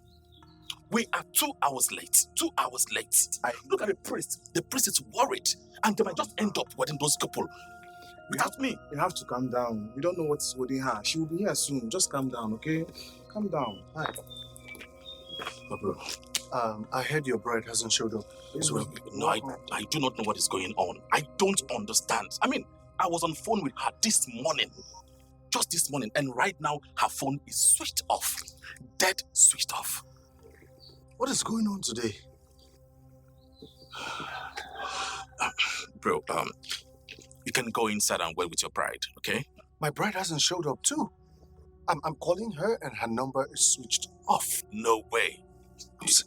We are 2 hours late. 2 hours late. Look at the priest. The priest is worried. And they might just end up wedding those couple. Without me. You have to calm down. We don't know what's holding her. She will be here soon. Just calm down, okay? Calm down. Hi. Bro, I heard your bride hasn't showed up. No, I do not know what is going on. I don't understand. I mean, I was on phone with her this morning. Just this morning. And right now, her phone is switched off. Dead switched off. What is going on today? Bro, you can go inside and wait with your bride, okay? My bride hasn't showed up too. I'm calling her and her number is switched off. No way.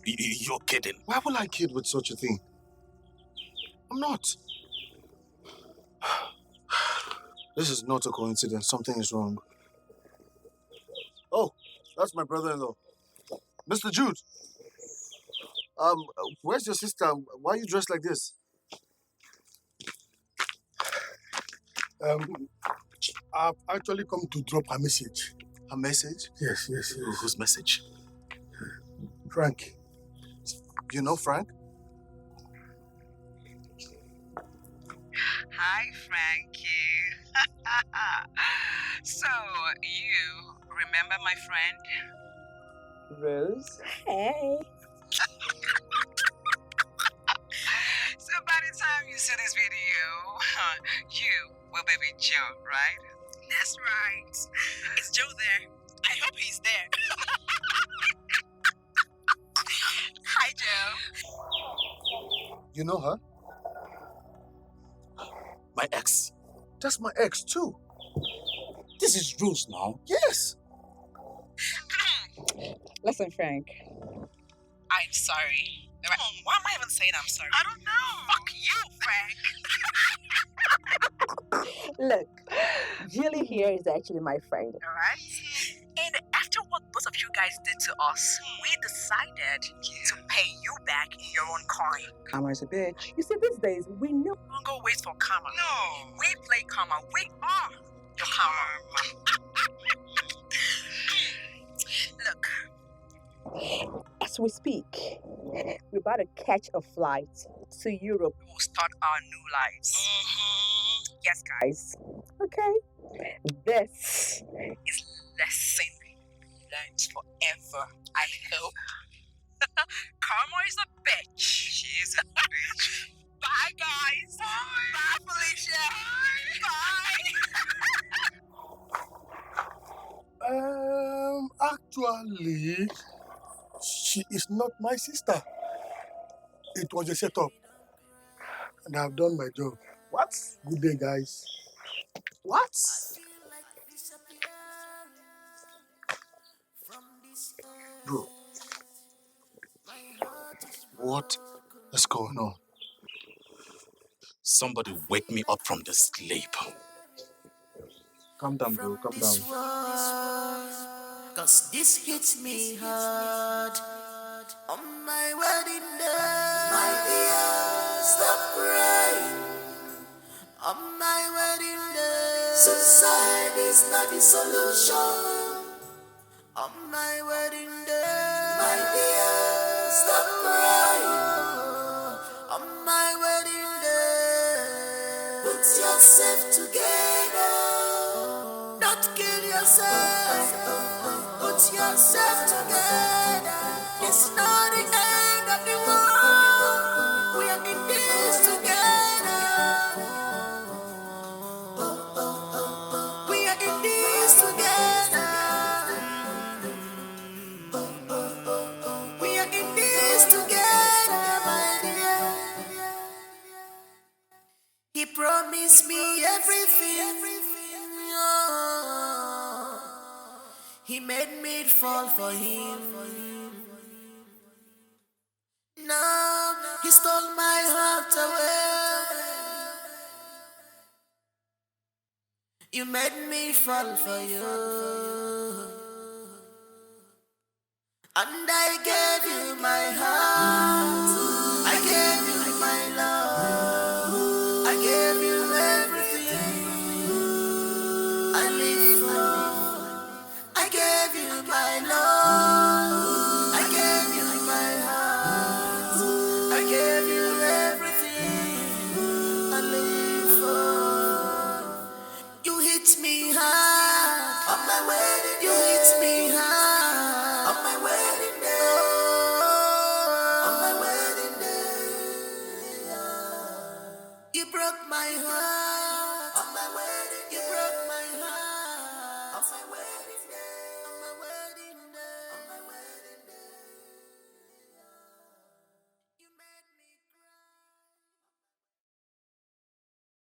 You're kidding. Why will I kid with such a thing? I'm not. This is not a coincidence. Something is wrong. Oh, that's my brother-in-law. Mr. Jude. Where's your sister? Why are you dressed like this? I've actually come to drop a message. A message? Yes. Whose message? Frank. You know Frank? Hi, Frankie. So, you remember my friend? Rose? Hey. So by the time you see this video, you will be with Joe, right? That's right. Is Joe there? I hope he's there. Hi, Joe. You know her? My ex. That's my ex too. This is Rose now. Yes. Listen, Frank. I'm sorry. Why am I even saying I'm sorry? I don't know. Fuck you, Frank. Look, Julie here is actually my friend. Alright? And after what both of you guys did to us, we decided to pay you back in your own coin. Karma's a bitch. You see, these days, we no longer wait for karma. No. We play karma. We are your karma. Look. As we speak, we're about to catch a flight to Europe. We'll start our new lives. Yes, guys. Okay. This is lesson learned forever, I hope. Karma is a bitch. She is a bitch. Bye, guys. Bye, Felicia. Bye. Actually, she is not my sister. It was a setup. And I've done my job. What? Good day, guys. What? Bro, what is going on? Somebody wake me up from the sleep. Calm down, bro. Calm down. Cause this hits me hard. On my wedding day, my dear, stop crying. On my wedding day, suicide is not the solution. On my wedding day, my dear, stop crying. On my wedding day, put yourself together. Don't kill yourself. Put yourself together. It's not the end of the world. We are in this together. We are in this together. We are in this together, my dear. He promised me everything. He made me fall for him. Now he stole my heart away. You made me fall for you. And I gave you my heart. I gave you my love. I gave you everything I live for. I gave you my love. I gave you my heart. I gave you everything I live for. You hit me hard.